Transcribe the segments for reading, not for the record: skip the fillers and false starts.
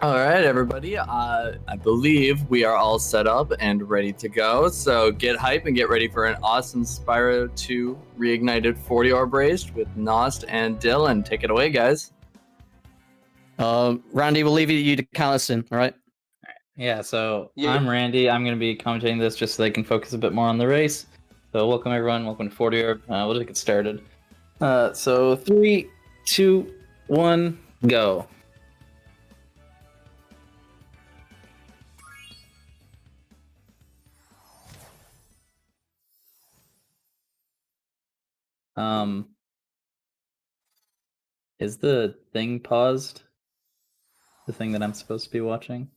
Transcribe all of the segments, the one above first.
All right, everybody. I believe we are all set up and ready to go. So get hype and get ready for an awesome Spyro 2 Reignited 40 Orb race with Nost and Dylan. Take it away, guys. Randy, we'll leave you to count us in, all right? Yeah, so I'm Randy. I'm going to be commentating this just so they can focus a bit more on the race. So welcome, everyone. Welcome to 40 Orb. We'll just get started. So 3, 2, 1, go. Is the thing paused? The thing that I'm supposed to be watching?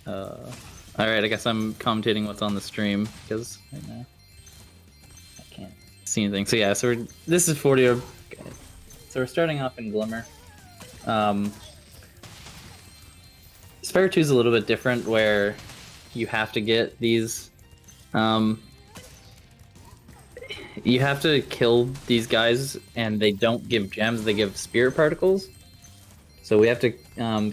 Alright, I guess I'm commentating what's on the stream, because right now I can't see anything. So yeah, so this is 40 Orb. Okay. So we're starting off in Glimmer. Spyro 2 is a little bit different, where you have to get these... you have to kill these guys, and they don't give gems, they give spirit particles. So we have to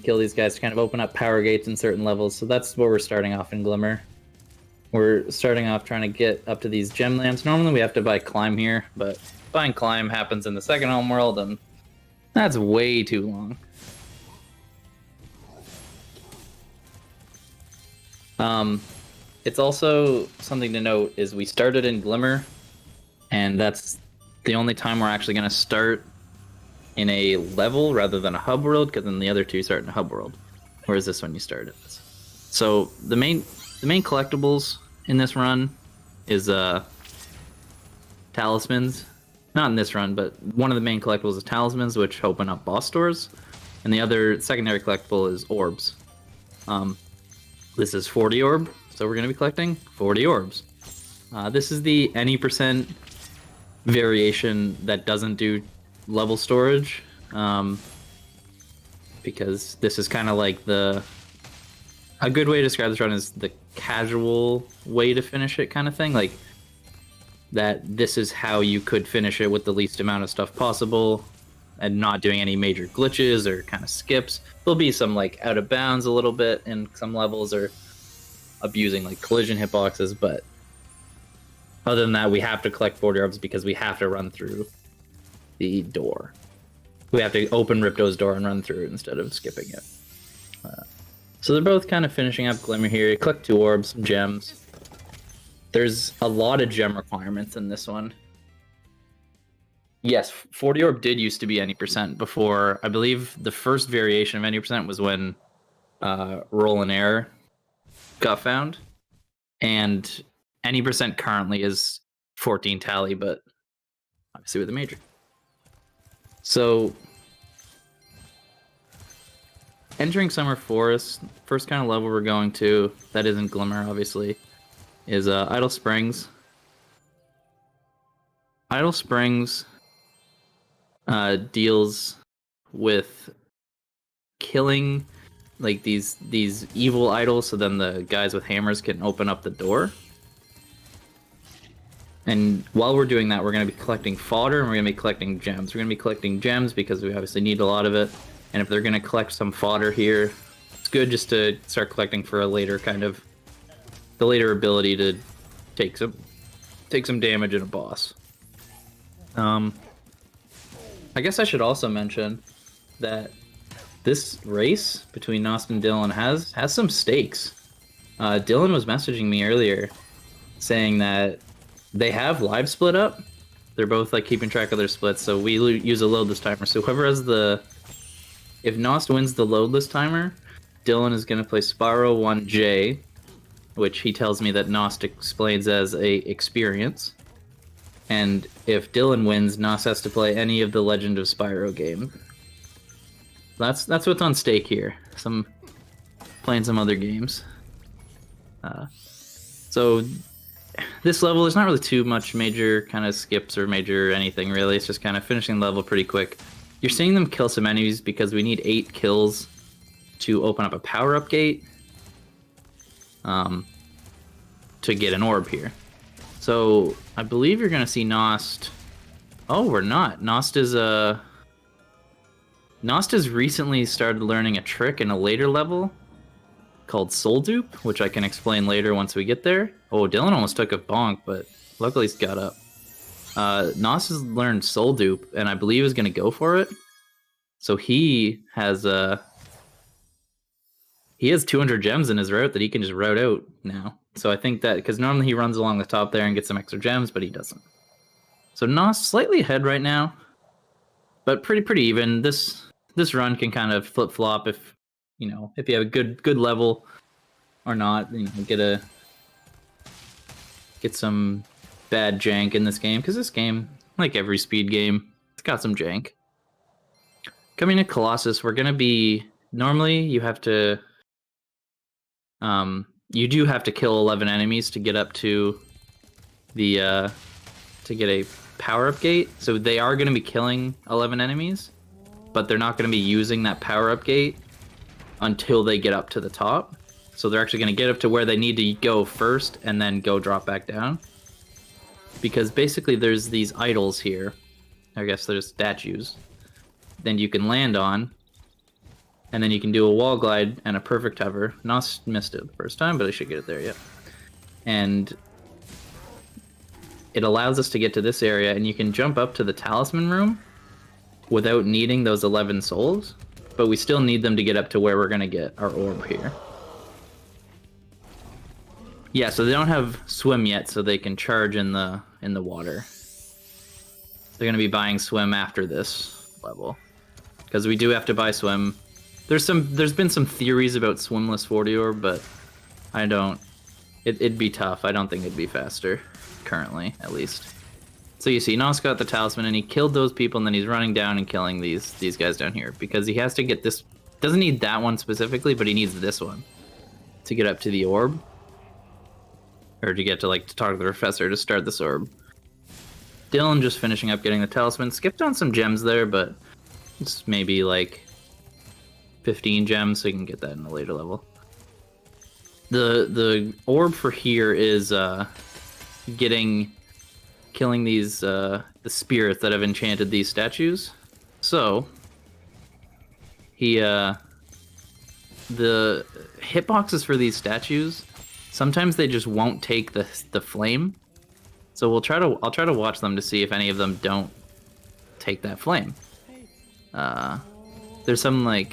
kill these guys to kind of open up power gates in certain levels. So that's where we're starting off in Glimmer. We're starting off trying to get up to these gem lands. Normally we have to buy Climb here, but buying Climb happens in the second homeworld, and that's way too long. It's also something to note is we started in Glimmer, and that's the only time we're actually going to start in a level rather than a hub world, because then the other two start in a hub world, whereas this one you start at this. So the main collectibles in this run is talismans. Not in this run, but one of the main collectibles is talismans, which open up boss doors, and the other secondary collectible is orbs. This is 40 orb, so we're going to be collecting 40 orbs. This is the any % variation that doesn't do level storage, because this is kind of like a good way to describe this run is the casual way to finish it kind of thing, like that this is how you could finish it with the least amount of stuff possible and not doing any major glitches or kind of skips. There'll be some like out of bounds a little bit in some levels, or abusing like collision hitboxes, but other than that we have to collect 40 orbs because we have to run through the door. We have to open Ripto's door and run through it instead of skipping it. So they're both kind of finishing up Glimmer here. You collect 2 orbs, some gems. There's a lot of gem requirements in this one. Yes, 40 orb did used to be any % before. I believe the first variation of any % was when Roll and Error got found. And any % currently is 14 tally, but obviously with a major. So, entering Summer Forest, first kind of level we're going to, that isn't Glimmer obviously, is Idle Springs. Idle Springs deals with killing like these evil idols, so then the guys with hammers can open up the door. And while we're doing that, we're going to be collecting fodder, and we're going to be collecting gems. We're going to be collecting gems because we obviously need a lot of it. And if they're going to collect some fodder here, it's good just to start collecting for a later the later ability to take some damage in a boss. I guess I should also mention that this race between Nost and Dylan has some stakes. Dylan was messaging me earlier saying that they have live split up. They're both like keeping track of their splits, so we use a loadless timer. So whoever has if Nost wins the loadless timer, Dylan is going to play Spyro 1J, which he tells me that Nost explains as a experience. And if Dylan wins, Nost has to play any of the Legend of Spyro game. That's what's on stake here. Playing some other games. So this level, there's not really too much major kind of skips or major anything really. It's just kind of finishing the level pretty quick. You're seeing them kill some enemies because we need 8 kills to open up a power-up gate to get an orb here. So I believe you're going to see Nost Oh, we're not. Nost has recently started learning a trick in a later level called Soul Dupe, which I can explain later once we get there. Oh, Dylan almost took a bonk, but luckily he's got up. Nost has learned Soul Dupe, and I believe is going to go for it. So he has 200 gems in his route that he can just route out now. So I think that, because normally he runs along the top there and gets some extra gems, but he doesn't. So Nost slightly ahead right now, but pretty even. This run can kind of flip flop if you have a good level or not. Get some bad jank in this game, because this game, like every speed game, it's got some jank. Coming to Colossus, we're gonna be normally you have to you do have to kill 11 enemies to get up to the to get a power-up gate. So they are going to be killing 11 enemies, but they're not going to be using that power-up gate until they get up to the top. So they're actually going to get up to where they need to go first and then go drop back down. Because basically there's these idols here. I guess there's statues. Then you can land on, and then you can do a wall glide and a perfect hover. Nost missed it the first time, but I should get it there, yeah. And it allows us to get to this area, and you can jump up to the talisman room without needing those 11 souls, but we still need them to get up to where we're going to get our orb here. Yeah, so they don't have swim yet, so they can charge in the water. They're going to be buying swim after this level, because we do have to buy swim. There's been some theories about swimless 40 orb, but I don't. It'd be tough. I don't think it'd be faster currently, at least. So you see, Nost got the talisman, and he killed those people, and then he's running down and killing these guys down here, because he has to get this. Doesn't need that one specifically, but he needs this one to get up to the orb, or to get to to talk to the professor to start this orb. Dylan just finishing up getting the talisman. Skipped on some gems there, but it's maybe 15 gems, so you can get that in a later level. The orb for here is killing these the spirits that have enchanted these statues. So the hitboxes for these statues, sometimes they just won't take the flame. So I'll try to watch them to see if any of them don't take that flame. There's some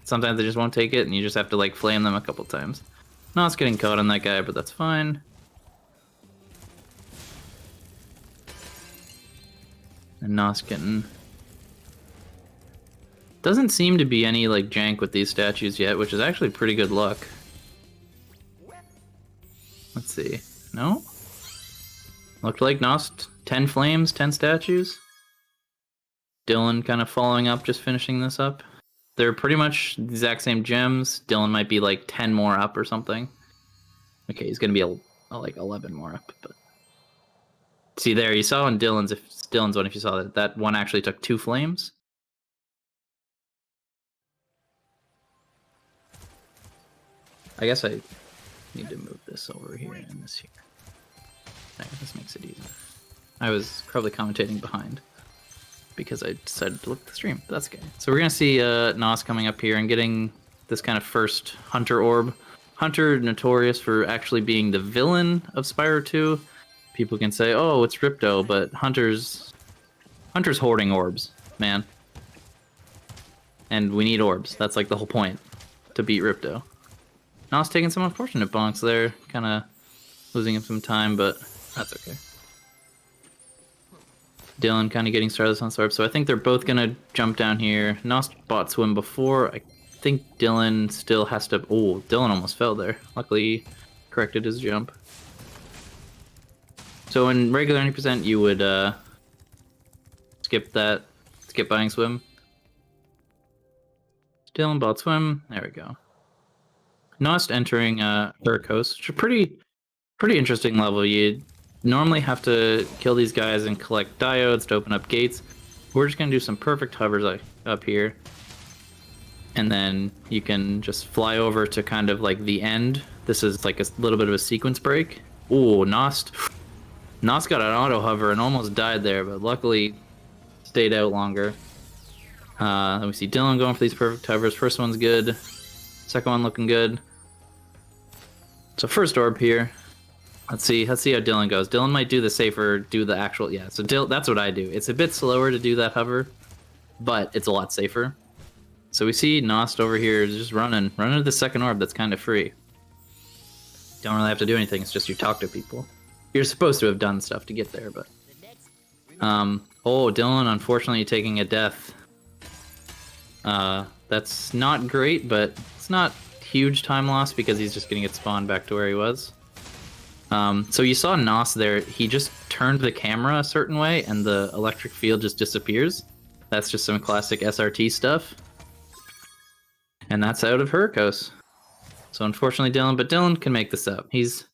sometimes they just won't take it, and you just have to flame them a couple times. No, it's getting caught on that guy, but that's fine. And Nost getting... Doesn't seem to be any jank with these statues yet, which is actually pretty good luck. Let's see. No? Looked like Nost 10 flames, 10 statues. Dylan kind of following up, just finishing this up. They're pretty much the exact same gems. Dylan might be 10 more up or something. Okay, he's gonna be 11 more up, but see there, you saw on Dylan's one, if you saw that one actually took 2 flames. I guess I need to move this over here and this here. There, this makes it easier. I was probably commentating behind because I decided to look at the stream, but that's okay. So we're gonna see Nost coming up here and getting this kind of first Hunter orb. Hunter, notorious for actually being the villain of Spyro 2. People can say, oh, it's Ripto, but Hunter's hoarding orbs, man. And we need orbs. That's the whole point, to beat Ripto. Nost taking some unfortunate bonks there, kind of losing him some time, but that's okay. Dylan kind of getting started on Sword, so I think they're both gonna jump down here. Nost bought swim before. I think Dylan still has to... Oh, Dylan almost fell there. Luckily, he corrected his jump. So in regular 90%, you would skip buying swim. Dylan bought swim. There we go. Nost entering Coast, which is a pretty interesting level. You normally have to kill these guys and collect diodes to open up gates. We're just gonna do some perfect hovers up here, and then you can just fly over to kind of the end. This is a little bit of a sequence break. Ooh, Nost Nost got an auto hover and almost died there, but luckily stayed out longer. Then we see Dylan going for these perfect hovers. First one's good. Second one looking good. So first orb here. Let's see how Dylan goes. Dylan might do the safer, do the actual, yeah. So that's what I do. It's a bit slower to do that hover, but it's a lot safer. So we see Nost over here just running to the second orb that's kind of free. Don't really have to do anything. It's just you talk to people. You're supposed to have done stuff to get there, but oh, Dylan unfortunately taking a death. That's not great, but it's not huge time loss because he's just gonna get spawned back to where he was. So you saw Nost there, he just turned the camera a certain way and the electric field just disappears. That's just some classic SRT stuff. And that's out of Hurricos. So unfortunately Dylan can make this up. He's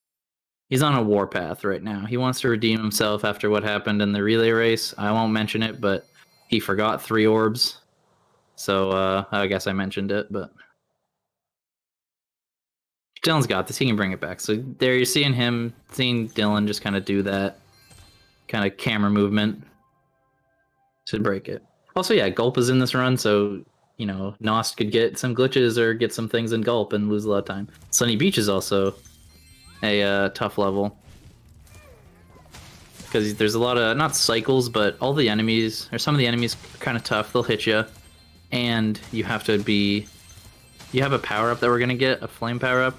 on a warpath right now. He wants to redeem himself after what happened in the relay race. I won't mention it, but he forgot 3 orbs. So I guess I mentioned it, but Dylan's got this. He can bring it back. So there you're seeing Dylan just kind of do that kind of camera movement to break it. Also, yeah, Gulp is in this run, so, you know, Nost could get some glitches or get some things in Gulp and lose a lot of time. Sunny Beach is also a tough level. Because there's a lot of, not cycles, but all the enemies, or some of the enemies are kind of tough. They'll hit you. And you have to be... You have a power-up that we're going to get, a flame power-up.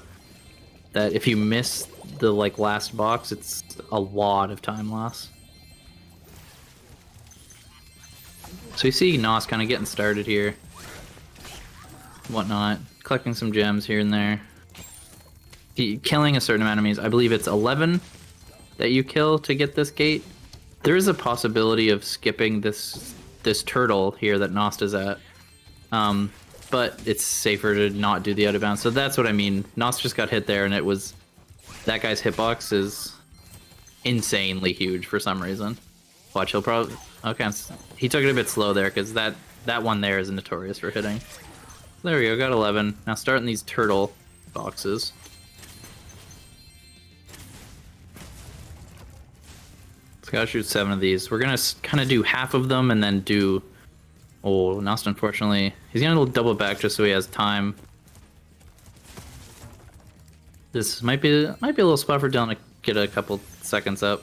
That if you miss the last box, it's a lot of time loss. So you see Nost kind of getting started here. Whatnot. Collecting some gems here and there. Killing a certain amount of enemies. I believe it's 11 that you kill to get this gate. There is a possibility of skipping this turtle here that Nost is at. But it's safer to not do the out of bounds. So that's what I mean. Nost just got hit there, and it was... That guy's hitbox is insanely huge for some reason. Watch, he'll probably... Okay, he took it a bit slow there, because that one there is notorious for hitting. There we go, got 11. Now starting these turtle boxes. So gotta shoot 7 of these. We're gonna kind of do half of them, and then do... Oh, Nost unfortunately. He's gonna double back just so he has time. This might be a little spot for Dylan to get a couple seconds up.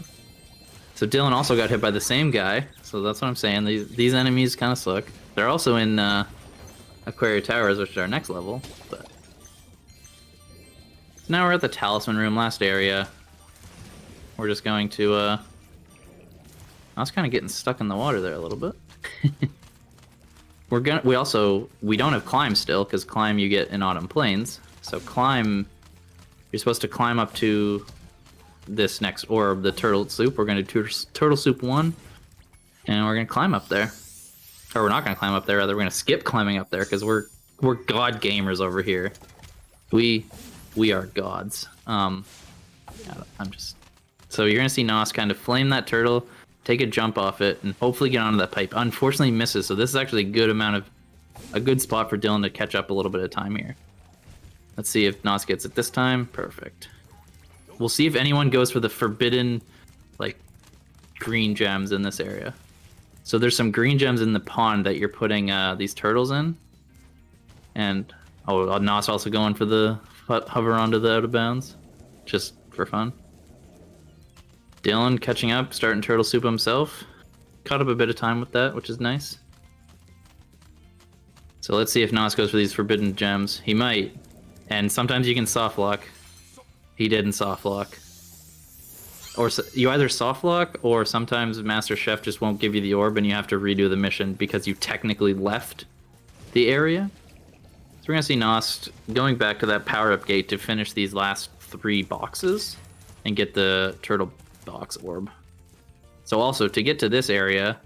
So Dylan also got hit by the same guy, so that's what I'm saying. These enemies kind of suck. They're also in Aquaria Towers, which is our next level. But so now we're at the Talisman Room, last area. We're just going to... I was kind of getting stuck in the water there a little bit. We don't have climb still, because climb you get in Autumn Plains. So climb, you're supposed to climb up to this next orb, the Turtle Soup. We're going to do Turtle Soup 1, and we're going to climb up there. Or we're not going to climb up there, rather we're going to skip climbing up there, because we're god gamers over here. We are gods. So you're going to see Nost kind of flame that turtle, take a jump off it, and hopefully get onto that pipe. Unfortunately misses, so this is actually a good spot for Dylan to catch up a little bit of time here. Let's see if Nost gets it this time. Perfect. We'll see if anyone goes for the forbidden, green gems in this area. So there's some green gems in the pond that you're putting these turtles in. And, Nost also going for the hover onto the out of bounds, just for fun. Dylan catching up, starting Turtle Soup himself. Caught up a bit of time with that, which is nice. So let's see if Nost goes for these forbidden gems. He might. And sometimes you can soft lock. He didn't soft lock. Or you either soft lock, or sometimes Master Chef just won't give you the orb and you have to redo the mission because you technically left the area. So we're going to see Nost going back to that power-up gate to finish these last 3 boxes and get the turtle box orb. So also, to get to this area,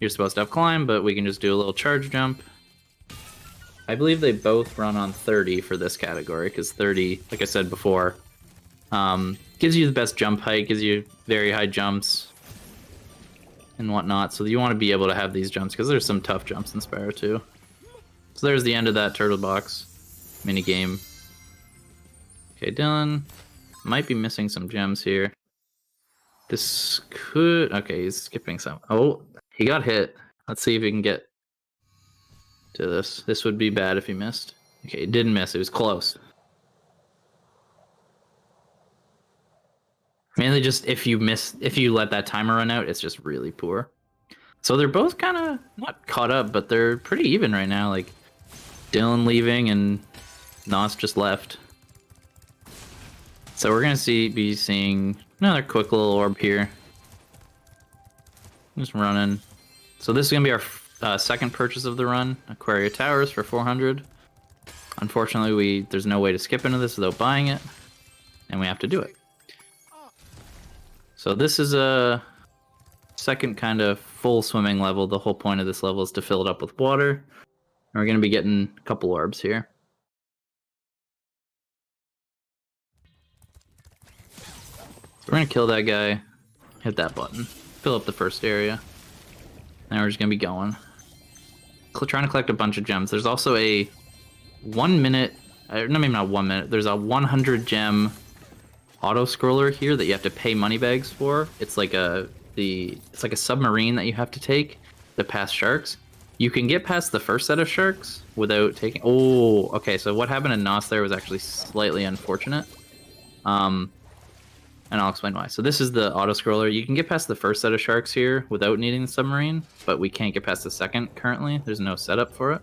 you're supposed to have climb, but we can just do a little charge jump. I believe they both run on 30 for this category, because 30, like I said before, gives you the best jump height, gives you very high jumps and whatnot. So you want to be able to have these jumps, because there's some tough jumps in Spyro too. So there's the end of that turtle box mini game. Okay, Dylan might be missing some gems here. This could... Okay, he's skipping some. Oh, he got hit. Let's see if he can get to this. This would be bad if he missed. Okay, he didn't miss. It was close. Mainly just if you let that timer run out, it's just really poor. So they're both kind of not caught up, but they're pretty even right now. Like Dylan leaving and Nost just left. So we're gonna be seeing another quick little orb here. Just running. So this is gonna be our second purchase of the run. Aquaria Towers for 400. Unfortunately, there's no way to skip into this without buying it, and we have to do it. So this is a second kind of full swimming level. The whole point of this level is to fill it up with water. And we're going to be getting a couple orbs here. So we're going to kill that guy, hit that button, fill up the first area. Now we're just going to be going. Trying to collect a bunch of gems. There's also a 1 minute, no, maybe not 1 minute, there's a 100 gem auto scroller here that you have to pay money bags for. It's like a submarine that you have to take to pass sharks. You can get past the first set of sharks without taking... Oh, okay, so what happened in Nost there was actually slightly unfortunate. And I'll explain why. So this is the auto scroller. You can get past the first set of sharks here without needing the submarine, but we can't get past the second currently. There's no setup for it.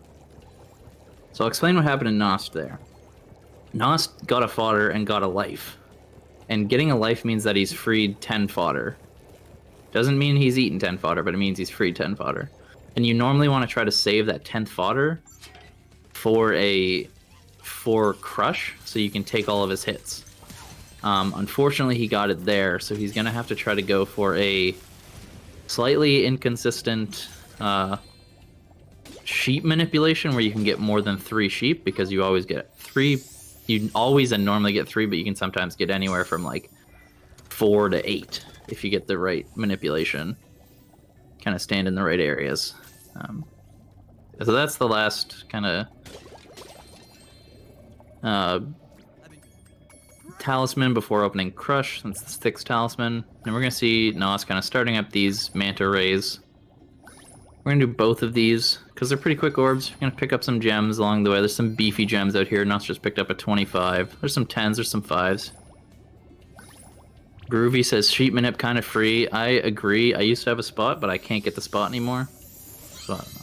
So I'll explain what happened in Nost there. Nost got a fodder and got a life. And getting a life means that he's freed 10 fodder. Doesn't mean he's eaten 10 fodder, but it means he's freed 10 fodder. And you normally want to try to save that 10th fodder for Crush, so you can take all of his hits. Unfortunately, he got it there, so he's going to have to try to go for a slightly inconsistent sheep manipulation where you can get more than 3 sheep, because you always get 3. You always and normally get 3, but you can sometimes get anywhere from like 4 to 8 if you get the right manipulation. Kind of stand in the right areas. So that's the last kind of talisman before opening Crush. That's the 6th talisman. And we're going to see Nos kind of starting up these manta rays. We're going to do both of these because they're pretty quick orbs. We're going to pick up some gems along the way. There's some beefy gems out here. Nos just picked up a 25. There's some 10s, there's some 5s. Groovy says sheep manip kind of free. I agree. I used to have a spot, but I can't get the spot anymore. So I don't know.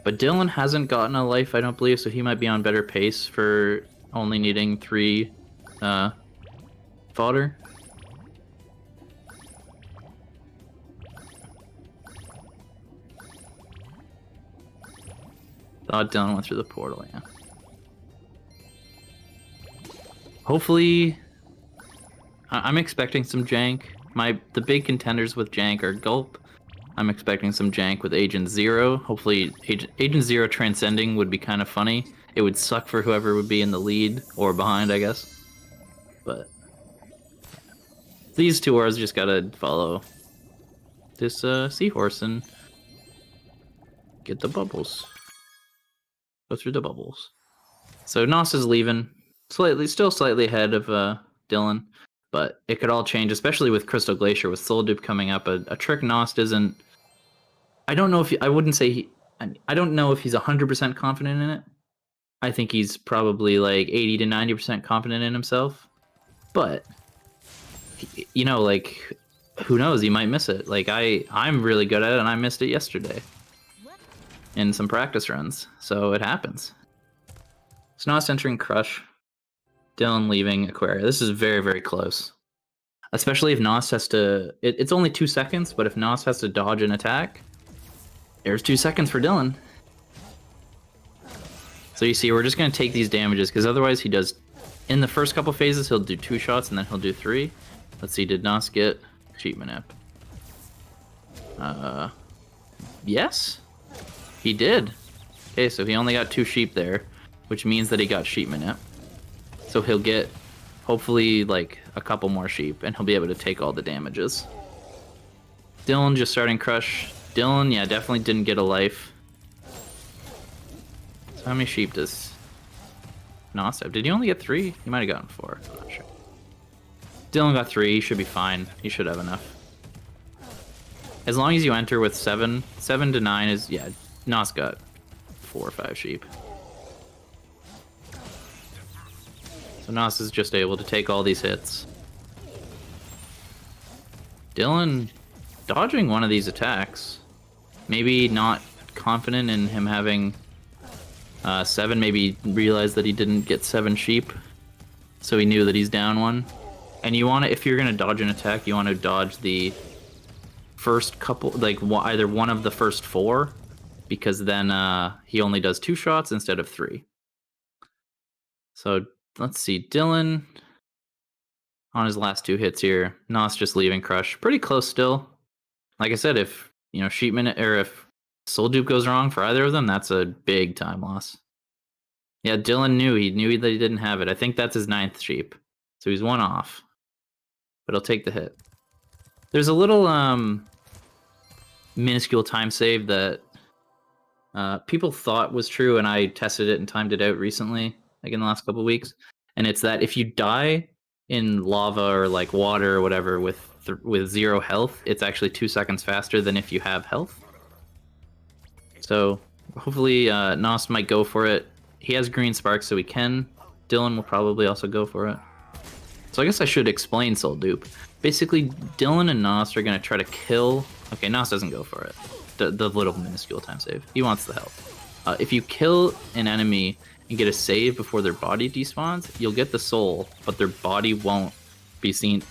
But Dylan hasn't gotten a life, I don't believe, so he might be on better pace for only needing 3 fodder. Thought Dylan went through the portal, yeah. Hopefully, I'm expecting some jank. The big contenders with jank are Gulp. I'm expecting some jank with Agent Zero. Hopefully, Agent Zero transcending would be kind of funny. It would suck for whoever would be in the lead or behind, I guess. But these two ours just gotta follow this seahorse and get the bubbles. Go through the bubbles. So Nos is leaving, still slightly ahead of Dylan, but it could all change, especially with Crystal Glacier, with Soul Dupe coming up. A trick Nos isn't. I don't know if I wouldn't say I don't know if he's 100% confident in it. I think he's probably like 80 to 90% confident in himself, but you know, like, who knows? He might miss it. Like I'm really good at it, and I missed it yesterday in some practice runs, so it happens. So Nos entering Crush, Dylan leaving Aquaria. This is very, very close. Especially if Nos has to... It's only 2 seconds, but if Nos has to dodge an attack, there's 2 seconds for Dylan. So you see, we're just going to take these damages, because otherwise he does... In the first couple phases, he'll do 2 shots, and then he'll do 3. Let's see, did Nos get Sheep Manip? Yes? He did. Okay, so he only got 2 sheep there, which means that he got Sheep Manip. So he'll get, hopefully, like, a couple more sheep, and he'll be able to take all the damages. Dylan just starting Crush. Dylan, yeah, definitely didn't get a life. So how many sheep does Nos have? Did he only get 3? He might have gotten 4. I'm not sure. Dylan got 3. He should be fine. He should have enough. As long as you enter with 7. 7 to 9 is... Yeah, Nost got 4 or 5 sheep. So Nost is just able to take all these hits. Dylan dodging one of these attacks. Maybe not confident in him having 7. Maybe realized that he didn't get 7 sheep. So he knew that he's down 1. And you want to, if you're going to dodge an attack, you want to dodge the first couple, like either one of the first 4. Because then he only does 2 shots instead of 3. So let's see, Dylan on his last 2 hits here. Nost just leaving Crush. Pretty close still. Like I said, if Sheep Minute or if Soul Dupe goes wrong for either of them, that's a big time loss. Yeah, Dylan knew that he didn't have it. I think that's his 9th sheep. So he's 1 off. But he'll take the hit. There's a little minuscule time save that people thought was true, and I tested it and timed it out recently, like in the last couple of weeks. And it's that if you die in lava or like water or whatever with 0 health, it's actually 2 seconds faster than if you have health. So hopefully Nost might go for it. He has green sparks, so he can. Dylan will probably also go for it. So I guess I should explain Soul Dupe. Basically, Dylan and Nost are going to try to kill... Okay, Nost doesn't go for it. The little minuscule time save. He wants the health. If you kill an enemy and get a save before their body despawns, you'll get the soul, but their body won't be seen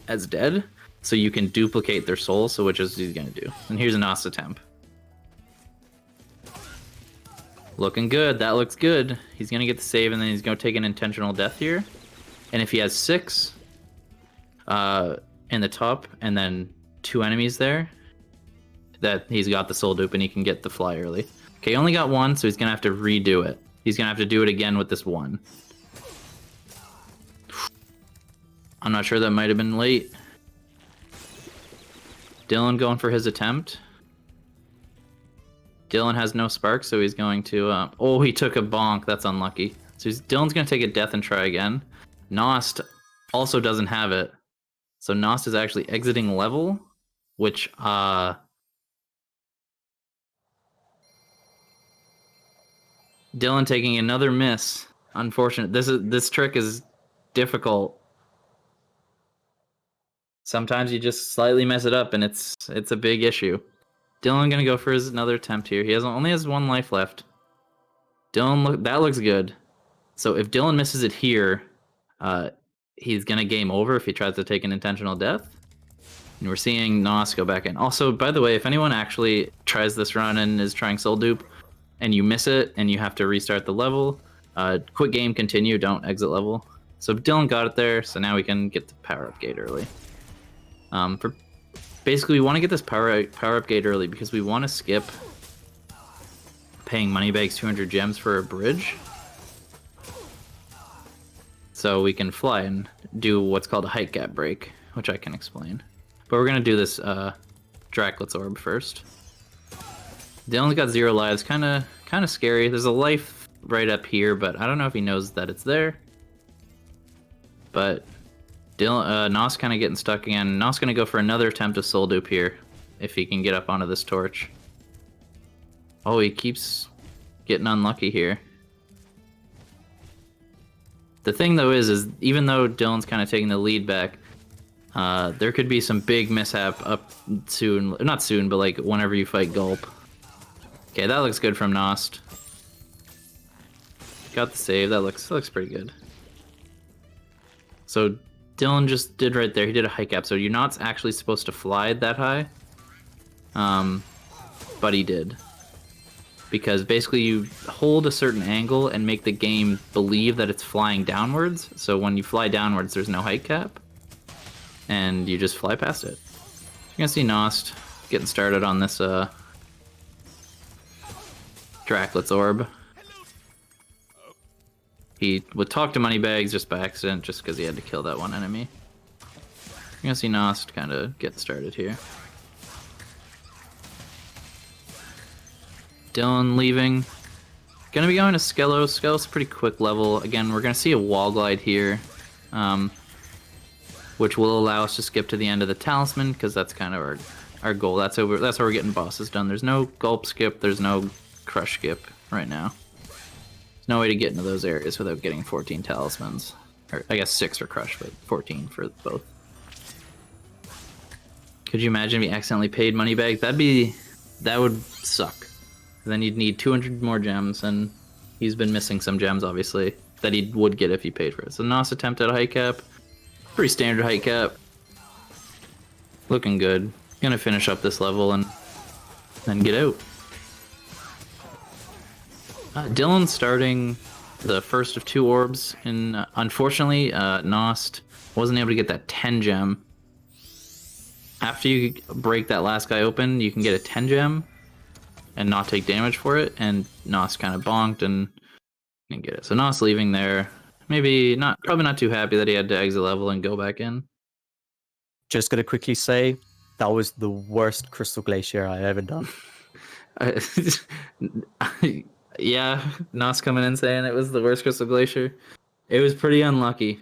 as dead. So you can duplicate their soul, so which is he's going to do. And here's a Nost attempt. Looking good. That looks good. He's going to get the save, and then he's going to take an intentional death here. And if he has 6 in the top, and then 2 enemies there, that he's got the Soul Dupe, and he can get the fly early. Okay, he only got 1, so he's going to have to redo it. He's going to have to do it again with this 1. I'm not sure, that might have been late. Dylan going for his attempt. Dylan has no sparks, so he's going to... oh, he took a bonk. That's unlucky. So Dylan's going to take a death and try again. Nost also doesn't have it. So Nost is actually exiting level, which... Dylan taking another miss. Unfortunate. This trick is difficult. Sometimes you just slightly mess it up, and it's a big issue. Dylan gonna go for another attempt here. He only has 1 life left. Dylan, that looks good. So if Dylan misses it here, he's gonna game over if he tries to take an intentional death. And we're seeing Nost go back in. Also, by the way, if anyone actually tries this run and is trying Soul Dupe, and you miss it, and you have to restart the level, quit game, continue, don't exit level. So Dylan got it there, so now we can get the power-up gate early. Basically, we want to get this power-up gate early because we want to skip paying Moneybags 200 gems for a bridge. So we can fly and do what's called a height gap break, which I can explain. But we're going to do this Draclet's Orb first. Dylan's got 0 lives, kind of scary. There's a life right up here, but I don't know if he knows that it's there. But Nost kind of getting stuck again. Nost's going to go for another attempt of Soul Dupe here, if he can get up onto this torch. Oh, he keeps getting unlucky here. The thing, though, is even though Dylan's kind of taking the lead back, there could be some big mishap up soon. Not soon, but like whenever you fight Gulp. Okay, that looks good from Nost. Got the save. That looks pretty good. So Dylan just did right there. He did a height gap. So you're not actually supposed to fly that high. But he did. Because basically you hold a certain angle and make the game believe that it's flying downwards. So when you fly downwards, there's no height cap. And you just fly past it. You're going to see Nost getting started on this Draclet's Orb. He would talk to Moneybags just by accident, just because he had to kill that one enemy. You're gonna see Nost kind of get started here. Dylan leaving. Gonna be going to Skelos. Skelos is a pretty quick level. Again, we're gonna see a wall glide here. which will allow us to skip to the end of the talisman, because that's kind of our goal. That's how we're getting bosses done. There's no gulp skip, there's no crush skip right now. There's no way to get into those areas without getting 14 talismans. Or I guess 6 for crush, but 14 for both. Could you imagine if we accidentally paid money back? That would suck. Then you'd need 200 more gems, and he's been missing some gems, obviously, that he would get if he paid for it. So Nost attempt at a height cap. Pretty standard height cap. Looking good. Gonna finish up this level and then get out. Dylan's starting the first of 2 orbs, and unfortunately, Nost wasn't able to get that 10 gem. After you break that last guy open, you can get a 10 gem and not take damage for it, and Nost kind of bonked and didn't get it. So Nost leaving there. Probably not too happy that he had to exit level and go back in. Just gonna quickly say, that was the worst Crystal Glacier I ever done. Yeah, Nost coming in saying it was the worst Crystal Glacier. It was pretty unlucky.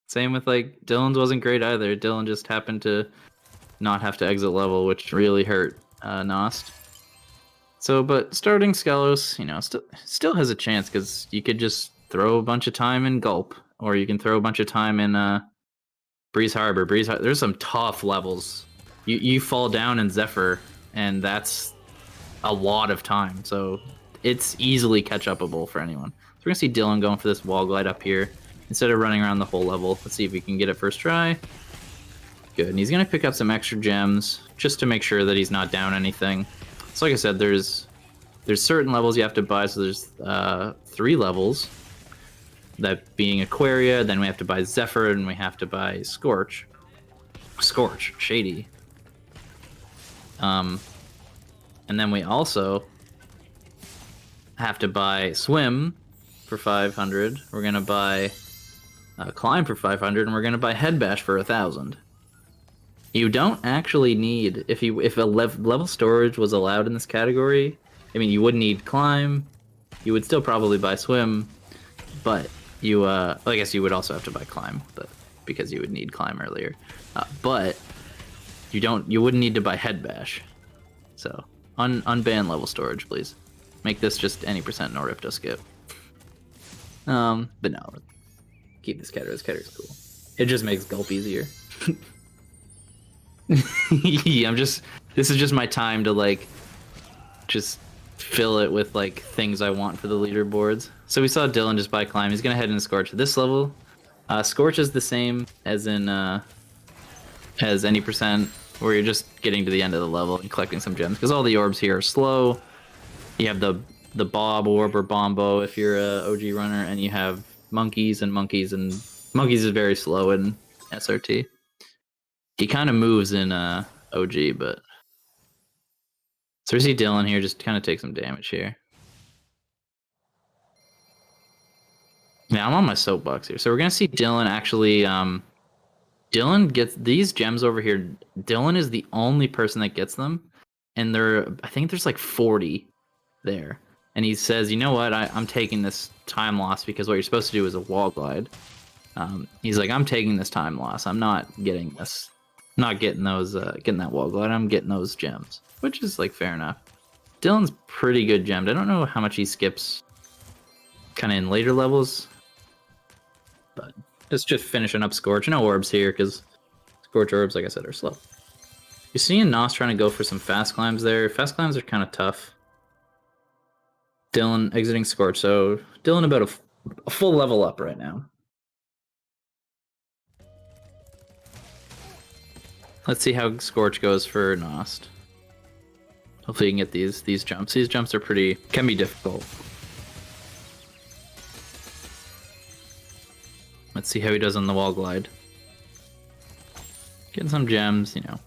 Same with Dylan's wasn't great either. Dylan just happened to not have to exit level, which really hurt Nost. So, but starting Skelos, still has a chance, because you could just throw a bunch of time in Gulp, or you can throw a bunch of time in Breeze Harbor. There's some tough levels. You fall down in Zephyr, and that's a lot of time. So it's easily catch-upable for anyone. So we're gonna see Dylan going for this wall glide up here instead of running around the whole level. Let's see if we can get it first try. Good, and he's gonna pick up some extra gems just to make sure that he's not down anything. So like I said, there's certain levels you have to buy. So there's 3 levels, that being Aquaria, then we have to buy Zephyr, and we have to buy Scorch, Shady. And then we also have to buy Swim for 500. We're gonna buy Climb for 500, and we're gonna buy Head Bash for 1,000. You don't actually need, if a level storage was allowed in this category, I mean, you would need Climb, you would still probably buy Swim, but you, I guess you would also have to buy Climb, but because you would need Climb earlier. But you wouldn't need to buy Head Bash. So, unban level storage, please. Make this just any percent no Ripto skip. But no, keep this Keter's cool. It just makes Gulp easier. Yeah, this is just my time to just fill it with things I want for the leaderboards. So we saw Dylan just buy Climb. He's gonna head into Scorch. This level, Scorch is the same as in as any percent, where you're just getting to the end of the level and collecting some gems, because all the orbs here are slow. You have the Bob orb or Bombo if you're a OG runner, and you have monkeys, and monkeys is very slow in SRT. He kind of moves in OG, but so we see Dylan here just kind of take some damage here. Yeah, I'm on my soapbox here. So we're gonna see Dylan actually. Dylan gets these gems over here. Dylan is the only person that gets them, and I think there's 40 there. And he says, you know what, I'm taking this time loss, because what you're supposed to do is a wall glide. He's like, I'm taking this time loss. I'm not getting this. I'm not getting those. Getting that wall glide. I'm getting those gems, which is fair enough. Dylan's pretty good gemmed. I don't know how much he skips, kind of in later levels, but it's just finishing up Scorch. No orbs here, because Scorch orbs, like I said, are slow. You're seeing Nost trying to go for some fast climbs there. Fast climbs are kind of tough. Dylan exiting Scorch, so Dylan about a full level up right now. Let's see how Scorch goes for Nost. Hopefully you can get these jumps. These jumps are can be difficult. Let's see how he does on the wall glide. Getting some gems, And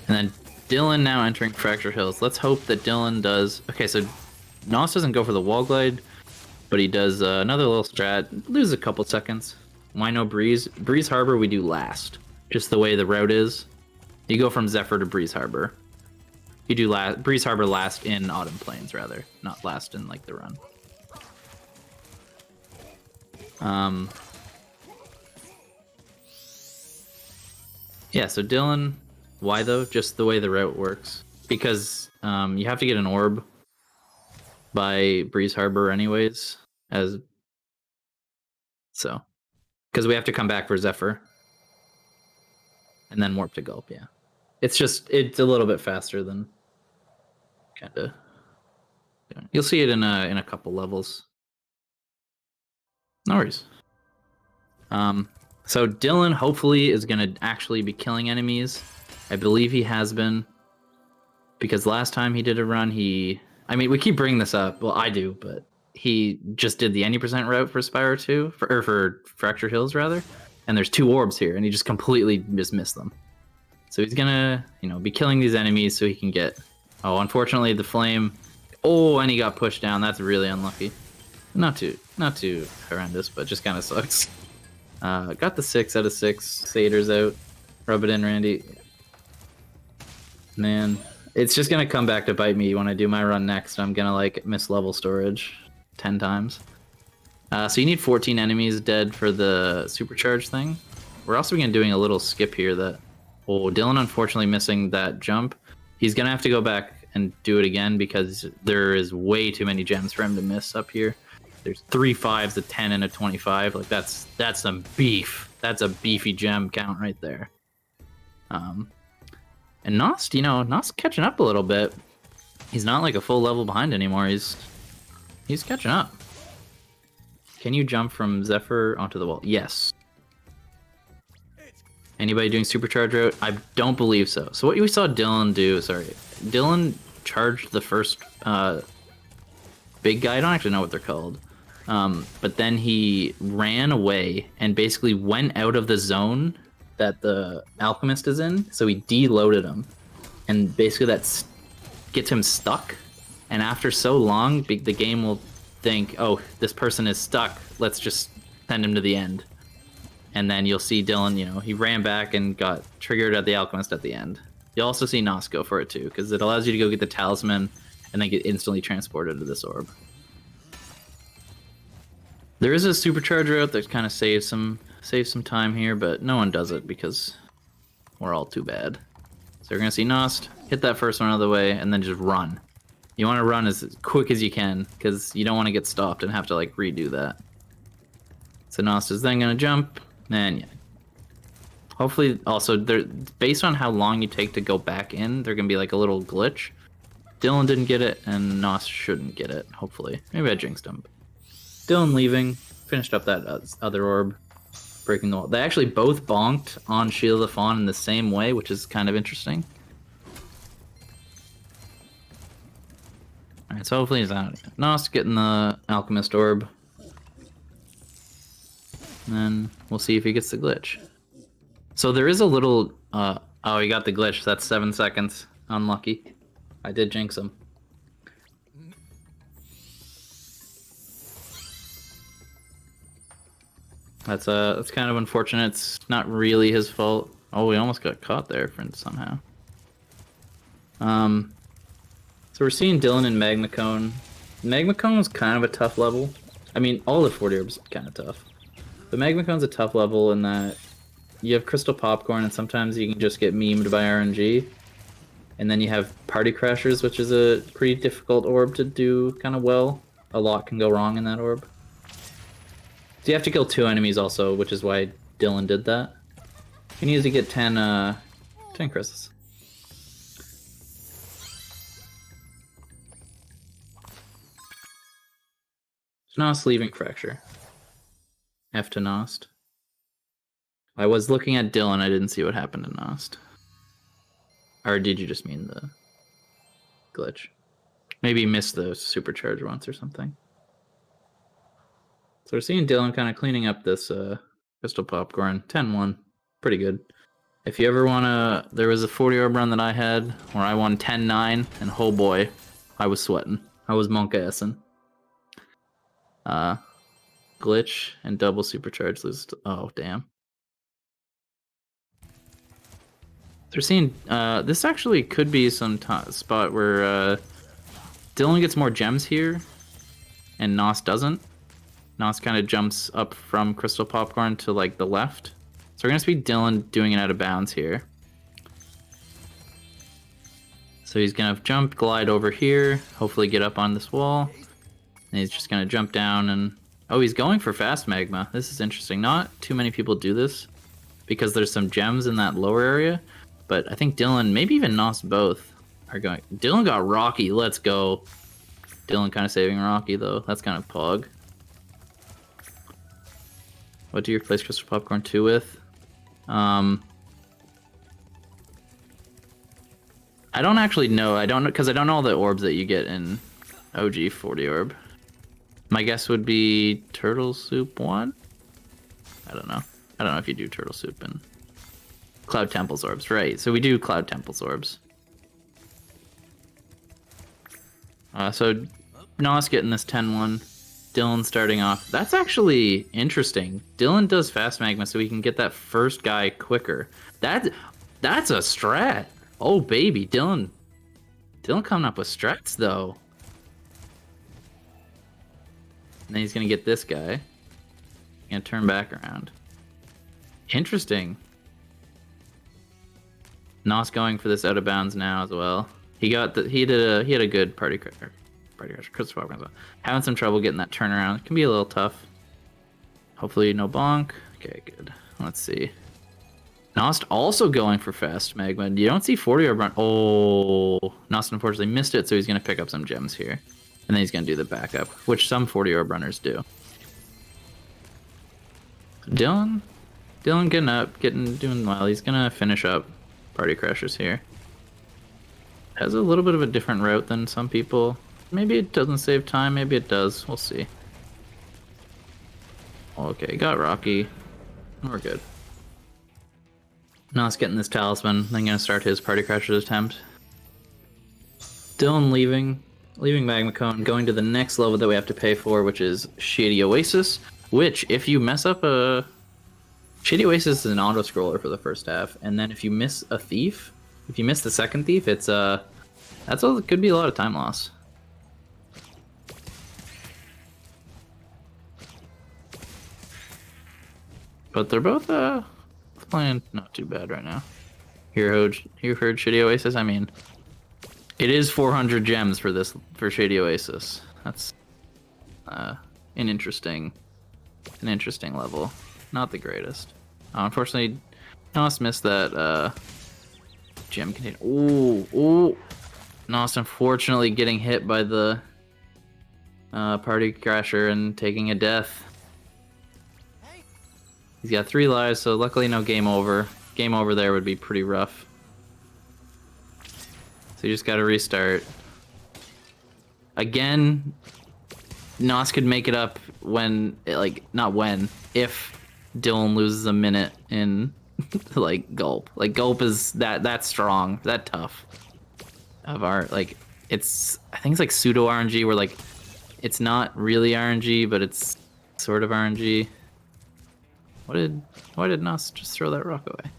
then Dylan now entering Fracture Hills. Let's hope that Dylan does... Okay, so Nost doesn't go for the wall glide, but he does another little strat. Loses a couple seconds. Why no Breeze? Breeze Harbor we do last. Just the way the route is. You go from Zephyr to Breeze Harbor. You do Breeze Harbor last in Autumn Plains, rather. Not last in, the run. Yeah, so Dylan, why though? Just the way the route works. Because you have to get an orb by Breeze Harbor anyways, because we have to come back for Zephyr. And then warp to Gulp, yeah. It's a little bit faster than kinda. You'll see it in a couple levels. No worries. So Dylan hopefully is gonna actually be killing enemies. I believe he has been. Because last time he did a run, I mean, we keep bringing this up. Well, I do, but he just did the any % route for Spyro 2, for Fractured Hills, rather. And there's 2 orbs here, and he just completely just missed them. So he's gonna, be killing these enemies so he can get... Oh, unfortunately, the flame... Oh, and he got pushed down. That's really unlucky. Not too horrendous, but just kind of sucks. Got the 6 out of 6. Satyrs out. Rub it in, Randy. Man, it's just gonna come back to bite me when I do my run next. I'm gonna miss level storage 10 times. So you need 14 enemies dead for the supercharge thing. We're also gonna doing a little skip here that... Oh, Dylan unfortunately missing that jump. He's gonna have to go back and do it again because there is way too many gems for him to miss up here. There's 3 5s, a 10, and a 25. That's some beef. That's a beefy gem count right there. And Nost, Nost's catching up a little bit. He's not a full level behind anymore. He's catching up. Can you jump from Zephyr onto the wall? Yes. Anybody doing supercharge route? I don't believe so. So what we saw Dylan do, Dylan charged the first big guy. I don't actually know what they're called. But then he ran away and basically went out of the zone that the alchemist is in. So he deloaded him. And basically that gets him stuck. And after so long, the game will think, oh, this person is stuck. Let's just send him to the end. And then you'll see Dylan, he ran back and got triggered at the alchemist at the end. You'll also see Nost go for it too, because it allows you to go get the talisman and then get instantly transported to this orb. There is a supercharge route that kind of saves some time here, but no one does it because we're all too bad. So you're gonna see Nost hit that first one out of the way and then just run. You want to run as quick as you can because you don't want to get stopped and have to redo that. So Nost is then gonna jump. And yeah, hopefully also based on how long you take to go back in, there can be a little glitch. Dylan didn't get it, and Nost shouldn't get it. Hopefully, maybe I jinxed him. Dylan leaving, finished up that other orb, breaking the wall. They actually both bonked on Shield of the Fawn in the same way, which is kind of interesting. All right, so hopefully he's out. Nost getting the alchemist orb. And then we'll see if he gets the glitch. So there is a little... oh, he got the glitch. That's 7 seconds. Unlucky. I did jinx him. That's kind of unfortunate. It's not really his fault. Oh, we almost got caught there somehow. So we're seeing Dylan and Magma Cone. Magma Cone was kind of a tough level. I mean, all the 40 orbs are kind of tough. But Magma Cone's a tough level in that you have Crystal Popcorn, and sometimes you can just get memed by RNG. And then you have Party Crashers, which is a pretty difficult orb to do kind of well. A lot can go wrong in that orb. So you have to kill 2 enemies also, which is why Dylan did that. He needs to get 10 crystals. So Nost leaving Fracture. F to Nost. I was looking at Dylan, I didn't see what happened to Nost. Or did you just mean the glitch? Maybe he missed the supercharge once or something. So we're seeing Dylan kind of cleaning up this Crystal Popcorn. 10-1. Pretty good. If you ever want to... There was a 40 orb run that I had where I won 10-9, and oh boy, I was sweating. I was monka-essing. Glitch and double supercharge lose. Oh, damn. They're seeing... this actually could be some spot where Dylan gets more gems here, and Nost doesn't. Nost kind of jumps up from Crystal Popcorn to the left. So we're gonna speed Dylan doing it out of bounds here. So he's gonna jump, glide over here, hopefully get up on this wall. And he's just gonna jump down and... Oh, he's going for fast magma. This is interesting. Not too many people do this because there's some gems in that lower area. But I think Dylan, maybe even Nost both, are going... Dylan got Rocky, let's go. Dylan kind of saving Rocky though. That's kind of pog. What do you replace Crystal Popcorn 2 with? I don't actually know. I don't know because I don't know all the orbs that you get in OG 40 orb. My guess would be Turtle Soup 1. I don't know. I don't know if you do Turtle Soup and Cloud Temple's orbs, right? So we do Cloud Temple's orbs. So Nos getting this 10-1. Dylan starting off. That's actually interesting. Dylan does fast magma so he can get that first guy quicker. That's a strat. Oh baby, Dylan coming up with strats though. And then he's gonna get this guy. Gonna turn back around. Interesting. Nos going for this out of bounds now as well. He had a good party crasher. Crystal Popcorn as well. Having some trouble getting that turnaround. It can be a little tough. Hopefully no bonk. Okay, good. Let's see. Nost also going for fast magma. You don't see 40 orb run. Oh, Nost unfortunately missed it, so he's gonna pick up some gems here. And then he's gonna do the backup, which some 40 orb runners do. Dylan getting up, doing well. He's gonna finish up Party Crashers here. Has a little bit of a different route than some people. Maybe it doesn't save time, maybe it does. We'll see. Okay, got Rocky. We're good. Now it's getting this talisman, then gonna start his Party Crashers attempt. Dylan leaving Magma Cone, going to the next level that we have to pay for, which is Shady Oasis, which if you mess up a... Shady Oasis is an auto-scroller for the first half, and then if you miss a thief, if you miss the second thief, it's that's all, it could be a lot of time loss. But they're both playing not too bad right now. You heard Shady Oasis? I mean, it is 400 gems for Shady Oasis. That's an interesting level. Not the greatest. Unfortunately, Nost missed that gem container. Ooh. Nost unfortunately getting hit by the Party Crasher and taking a death. He's got 3 lives, so luckily no game over. Game over there would be pretty rough. So you just gotta restart. Again, Nos could make it up when, like, not when, if Dylan loses a minute in, like, Gulp. Like, Gulp is that strong, that tough. Of our, like, it's, I think it's like pseudo RNG, where, like, it's not really RNG, but it's sort of RNG. Why did Nos just throw that rock away?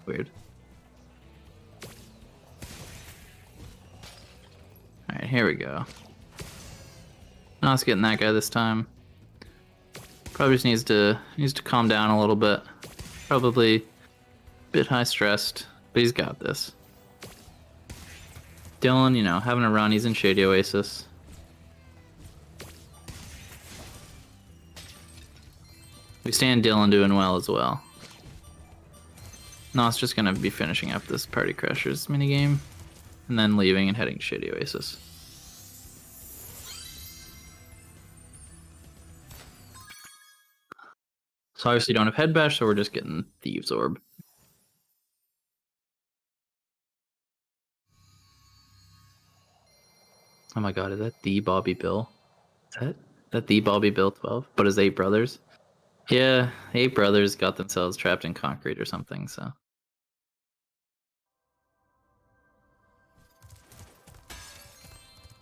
Weird. Alright, here we go. Nos getting that guy this time. Probably just needs to calm down a little bit. Probably a bit high stressed, but he's got this. Dylan, you know, having a run, he's in Shady Oasis. We stand Dylan doing well as well. Nos just gonna be finishing up this Party Crashers minigame, and then leaving and heading to Shady Oasis. So obviously don't have Head Bash, so we're just getting Thieves Orb. Oh my god, is that the Bobby Bill? Is that the Bobby Bill 12? But his 8 brothers? Yeah, 8 brothers got themselves trapped in concrete or something, so.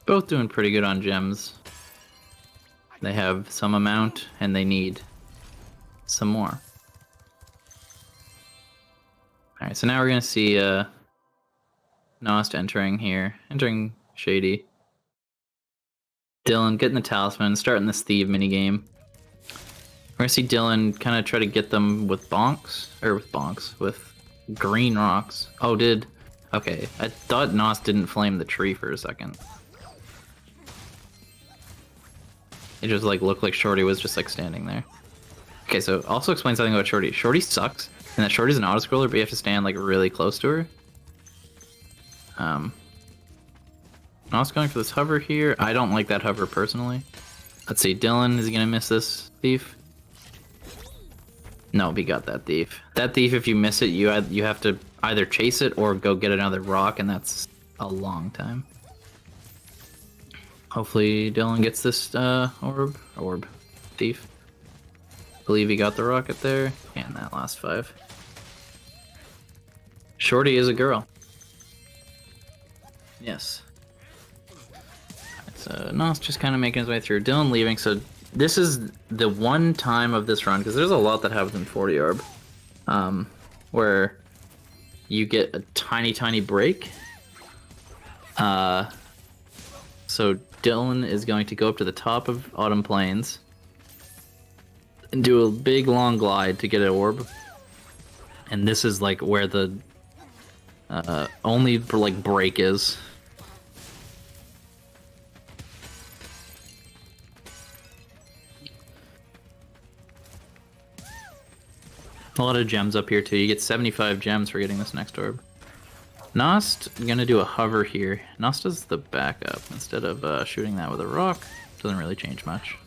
Both doing pretty good on gems. They have some amount, and they need some more. Alright, so now we're gonna see Nost entering Shady. Dylan getting the talisman, starting this Thief minigame. We're gonna see Dylan kind of try to get them with with green rocks. Oh, okay. I thought Nost didn't flame the tree for a second. It just like looked like Shorty was just like standing there. Okay, so also explain something about Shorty. Shorty sucks, and that Shorty's an auto-scroller, but you have to stand like really close to her. Nost going for this hover here. I don't like that hover personally. Let's see, Dylan, is he gonna miss this thief? No, he got that thief. That thief, if you miss it, you have to either chase it or go get another rock, and that's a long time. Hopefully Dylan gets this orb, thief. Believe he got the rocket there, and that last 5. Shorty is a girl. Yes. So Nost just kind of making his way through. Dylan leaving, so this is the one time of this run, because there's a lot that happens in 40 orb, where you get a tiny break. So Dylan is going to go up to the top of Autumn Plains and do a big long glide to get an orb. And this is like where the only like break is. A lot of gems up here too. You get 75 gems for getting this next orb. Nost gonna do a hover here. Nost does the backup instead of shooting that with a rock. Doesn't really change much.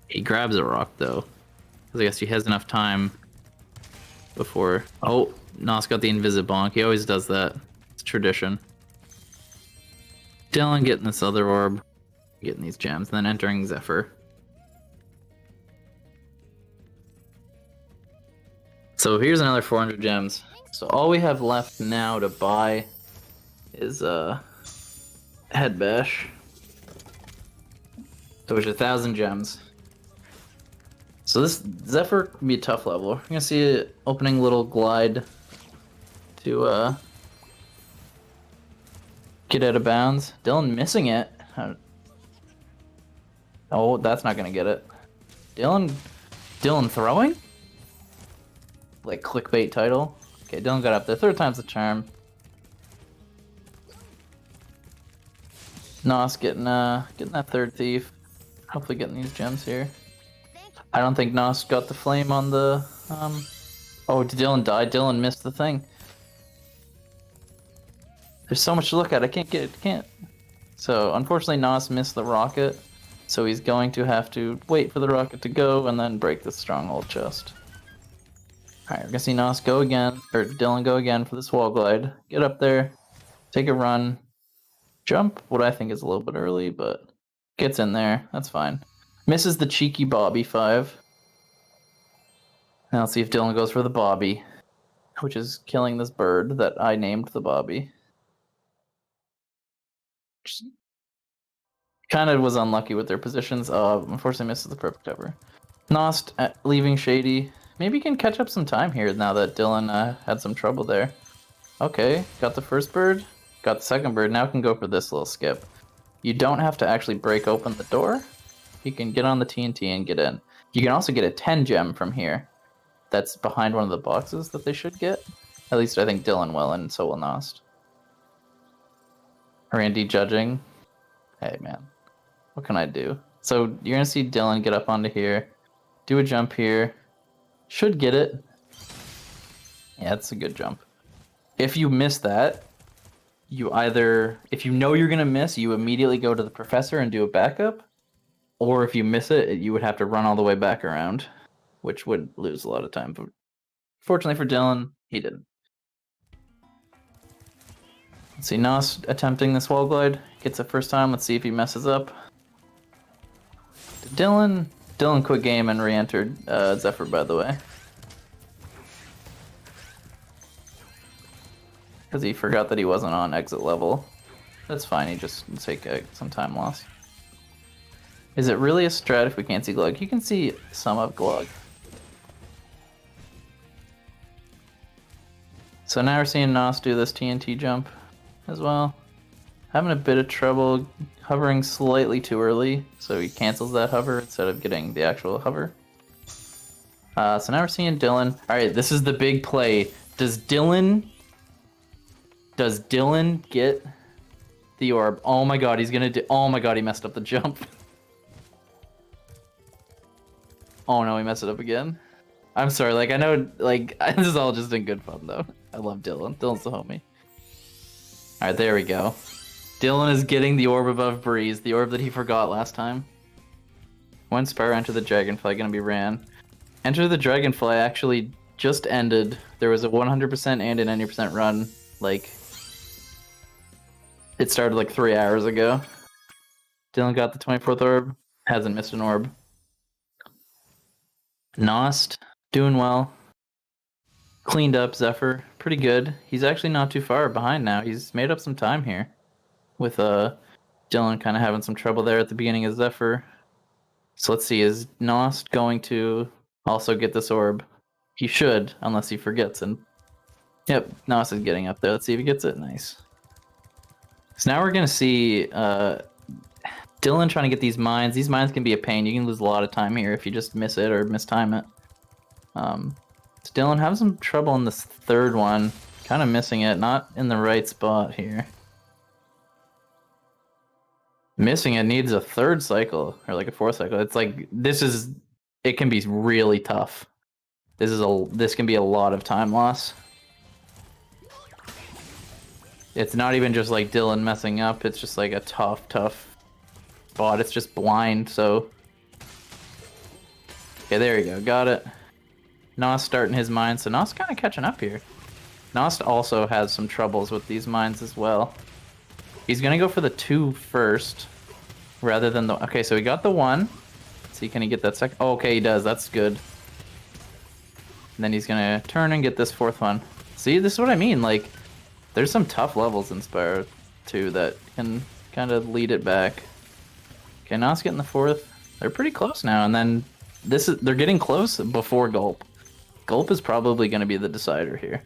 He grabs a rock though, because I guess he has enough time before. Oh, Nost got the Invisibonk. He always does that. It's tradition. Dylan getting this other orb, getting these gems, and then entering Zephyr. So here's another 400 gems. So all we have left now to buy is Head Bash. So it's 1,000 gems. So this Zephyr can be a tough level. You're gonna see it opening little glide to get out of bounds. Dylan missing it. Oh, that's not gonna get it. Dylan throwing? Like clickbait title. Okay, Dylan got up there. 3rd time's the charm. Nost getting that 3rd thief. Hopefully getting these gems here. I don't think Nost got the flame on the Oh, did Dylan die? Dylan missed the thing. There's so much to look at. I can't get it. Can't. So unfortunately Nost missed the rocket. So he's going to have to wait for the rocket to go and then break the stronghold chest. Alright, we're gonna see Nost go again, or Dylan go again for this wall glide. Get up there, take a run, jump, what I think is a little bit early, but gets in there, that's fine. Misses the cheeky Bobby 5. Now let's see if Dylan goes for the Bobby, which is killing this bird that I named the Bobby. Just kind of was unlucky with their positions. Unfortunately misses the perfect cover. Nost leaving Shady. Maybe he can catch up some time here now that Dylan had some trouble there. Okay, got the first bird, got the second bird, now can go for this little skip. You don't have to actually break open the door. You can get on the TNT and get in. You can also get a 10 gem from here. That's behind one of the boxes that they should get. At least I think Dylan will, and so will Nost. Randy judging. Hey man, what can I do? So you're gonna see Dylan get up onto here, do a jump here. Should get it. Yeah, it's a good jump. If you miss that, you either, if you know you're gonna miss, you immediately go to the professor and do a backup. Or if you miss it, you would have to run all the way back around, which would lose a lot of time. But fortunately for Dylan, he didn't. Let's see, Nost attempting this wall glide. Gets it first time. Let's see if he messes up. Dylan quit game and re-entered Zephyr, by the way. Because he forgot that he wasn't on exit level. That's fine, he just take some time loss. Is it really a strat if we can't see Glug? You can see some of Glug. So now we're seeing Nost do this TNT jump as well. having a bit of trouble hovering slightly too early, so he cancels that hover instead of getting the actual hover. So now we're seeing Dylan. All right, this is the big play. Does Dylan get the orb? Oh my god, he's gonna do. Oh my god, he messed up the jump. Oh no, he messed it up again. I'm sorry, like I know, like this is all just in good fun though. I love Dylan. Dylan's the homie. All right, there we go. Dylan is getting the orb above Breeze, the orb that he forgot last time. When Spyro Enter the Dragonfly gonna be ran? Enter the Dragonfly actually just ended. There was a 100% and an 90% run. Like, it started like 3 hours ago. Dylan got the 24th orb. Hasn't missed an orb. Nost, doing well. Cleaned up Zephyr, pretty good. He's actually not too far behind now. He's made up some time here. With Dylan kind of having some trouble there at the beginning of Zephyr. So let's see, is Nost going to also get this orb? He should, unless he forgets. And yep, Nost is getting up there. Let's see if he gets it. Nice. So now we're going to see Dylan trying to get these mines. These mines can be a pain. You can lose a lot of time here if you just miss it or mistime it. So Dylan having some trouble in this third one. Kind of missing it. Not in the right spot here. Missing it needs a third cycle or like a fourth cycle. It's like it can be really tough. This can be a lot of time loss. It's not even just like Dylan messing up, it's just like a tough spot. It's just blind, so okay, there you go, got it. Nost starting his mine, so Nost kind of catching up here. Nost also has some troubles with these mines as well. He's gonna go for the 2 first, rather than the... Okay, so he got the 1. See, can he get that second? Oh, okay, he does. That's good. And then he's gonna turn and get this 4th one. See, this is what I mean. Like, there's some tough levels in Spyro 2 that can kind of lead it back. Okay, now it's getting the 4th. They're pretty close now, and then they're getting close before Gulp. Gulp is probably gonna be the decider here.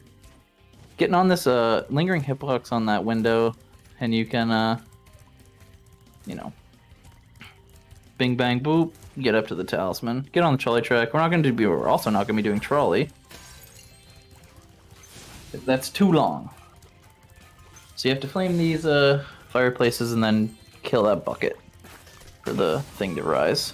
Getting on this lingering hitbox on that window, and you can you know, bing bang boop, get up to the talisman, get on the trolley track. We're also not gonna be doing trolley. That's too long. So you have to flame these fireplaces and then kill that bucket for the thing to rise.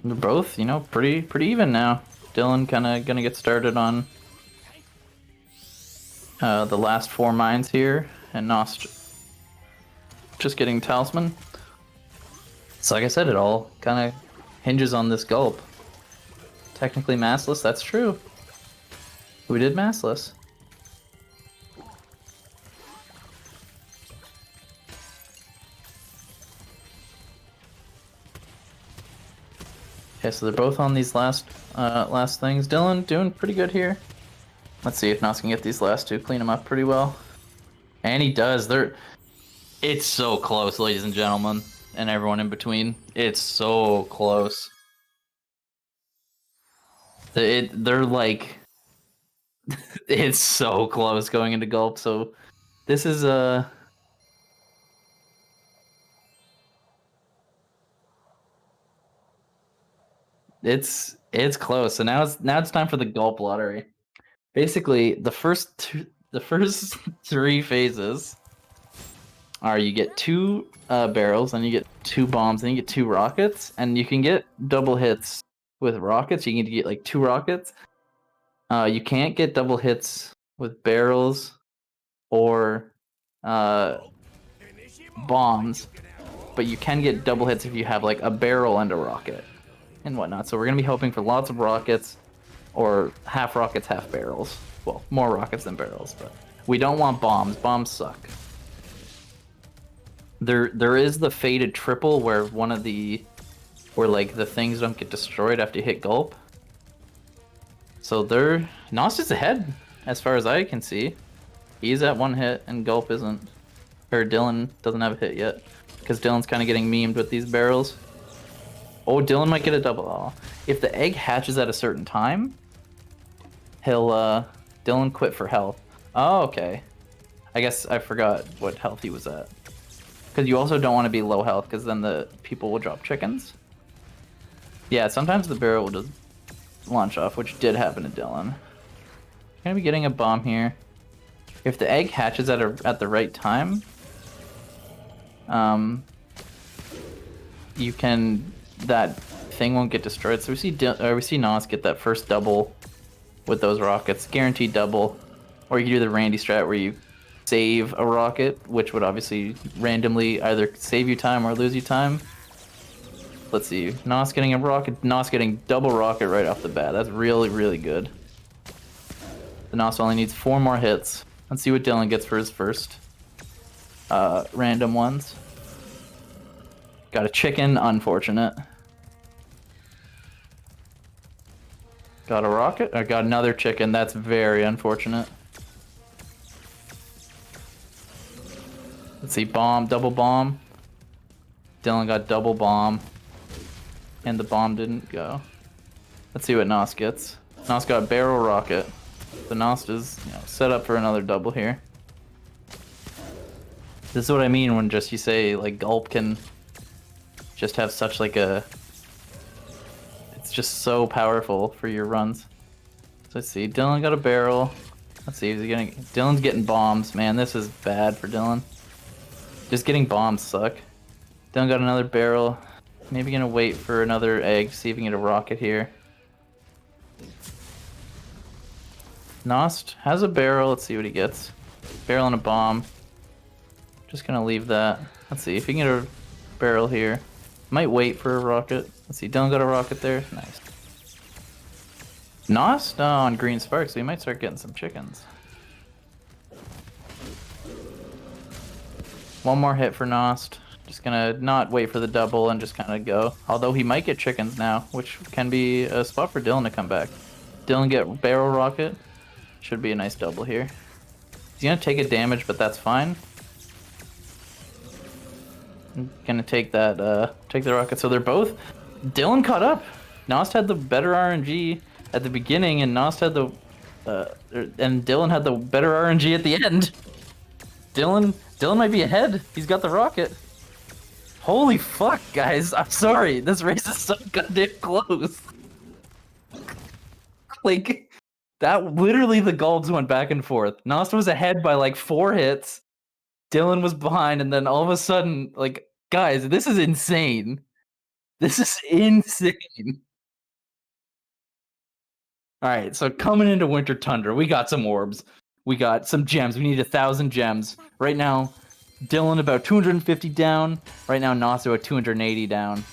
They're both, you know, pretty even now. Dylan kind of gonna get started on the last 4 mines here, and Nost just getting talisman. So like I said, it all kind of hinges on this Gulp. Technically massless, that's true. We did massless. Okay, so they're both on these last things. Dylan doing pretty good here. Let's see if Nost can get these last 2, clean them up pretty well. And he does. It's so close, ladies and gentlemen, and everyone in between. It's so close. They're like, it's so close going into Gulp. So this is it's close. So now it's time for the Gulp lottery. Basically, the first 3 phases are you get 2 barrels, then you get 2 bombs, then you get 2 rockets, and you can get double hits with rockets. You can get like 2 rockets. You can't get double hits with barrels or bombs, but you can get double hits if you have like a barrel and a rocket and whatnot. So we're gonna be hoping for lots of rockets, or half rockets, half barrels. Well, more rockets than barrels, but we don't want bombs. Bombs suck. There is the fated triple where where like the things don't get destroyed after you hit Gulp. So Nost is ahead as far as I can see. He's at 1 hit and Gulp isn't. Or Dylan doesn't have a hit yet, because Dylan's kind of getting memed with these barrels. Oh, Dylan might get a double. Oh. If the egg hatches at a certain time, Dylan quit for health. Oh, okay. I guess I forgot what health he was at. Because you also don't want to be low health, because then the people will drop chickens. Yeah, sometimes the barrel will just launch off, which did happen to Dylan. Gonna be getting a bomb here. If the egg hatches at the right time, you can, that thing won't get destroyed. So we see Nost get that first double with those rockets, guaranteed double. Or you can do the Randy strat where you save a rocket, which would obviously randomly either save you time or lose you time. Let's see, Nost getting a rocket, Nost getting double rocket right off the bat. That's really, really good. The Nost only needs 4 more hits. Let's see what Dylan gets for his first random ones. Got a chicken, unfortunate. Got a rocket, I got another chicken, that's very unfortunate. Let's see, bomb, double bomb. Dylan got double bomb. And the bomb didn't go. Let's see what Nost gets. Nost got barrel rocket. The Nost is, set up for another double here. This is what I mean when just you say like Gulp can just have such like a, it's just so powerful for your runs. So let's see, Dylan got a barrel. Let's see, Dylan's getting bombs. Man, this is bad for Dylan. Just getting bombs suck. Dylan got another barrel. Maybe gonna wait for another egg, see if we can get a rocket here. Nost has a barrel, let's see what he gets. Barrel and a bomb. Just gonna leave that. Let's see if we can get a barrel here. Might wait for a rocket. Let's see, Dylan got a rocket there. Nice. Nost on green sparks, so we might start getting some chickens. One more hit for Nost. Just gonna not wait for the double and just kind of go. Although he might get chickens now, which can be a spot for Dylan to come back. Dylan get barrel rocket. Should be a nice double here. He's gonna take a damage, but that's fine. I'm gonna take that, take the rocket. So they're both. Dylan caught up. Nost had the better RNG at the beginning, and Nost had the, and Dylan had the better RNG at the end. Dylan might be ahead. He's got the rocket. Holy fuck, guys! I'm sorry. This race is so goddamn close. Like, that literally the gulps went back and forth. Nost was ahead by like 4 hits. Dylan was behind, and then all of a sudden, like, guys, this is insane. This is insane. All right, so coming into Winter Tundra, we got some orbs. We got some gems. We need 1,000 gems. Right now, Dylan about 250 down. Right now, Nost about 280 down.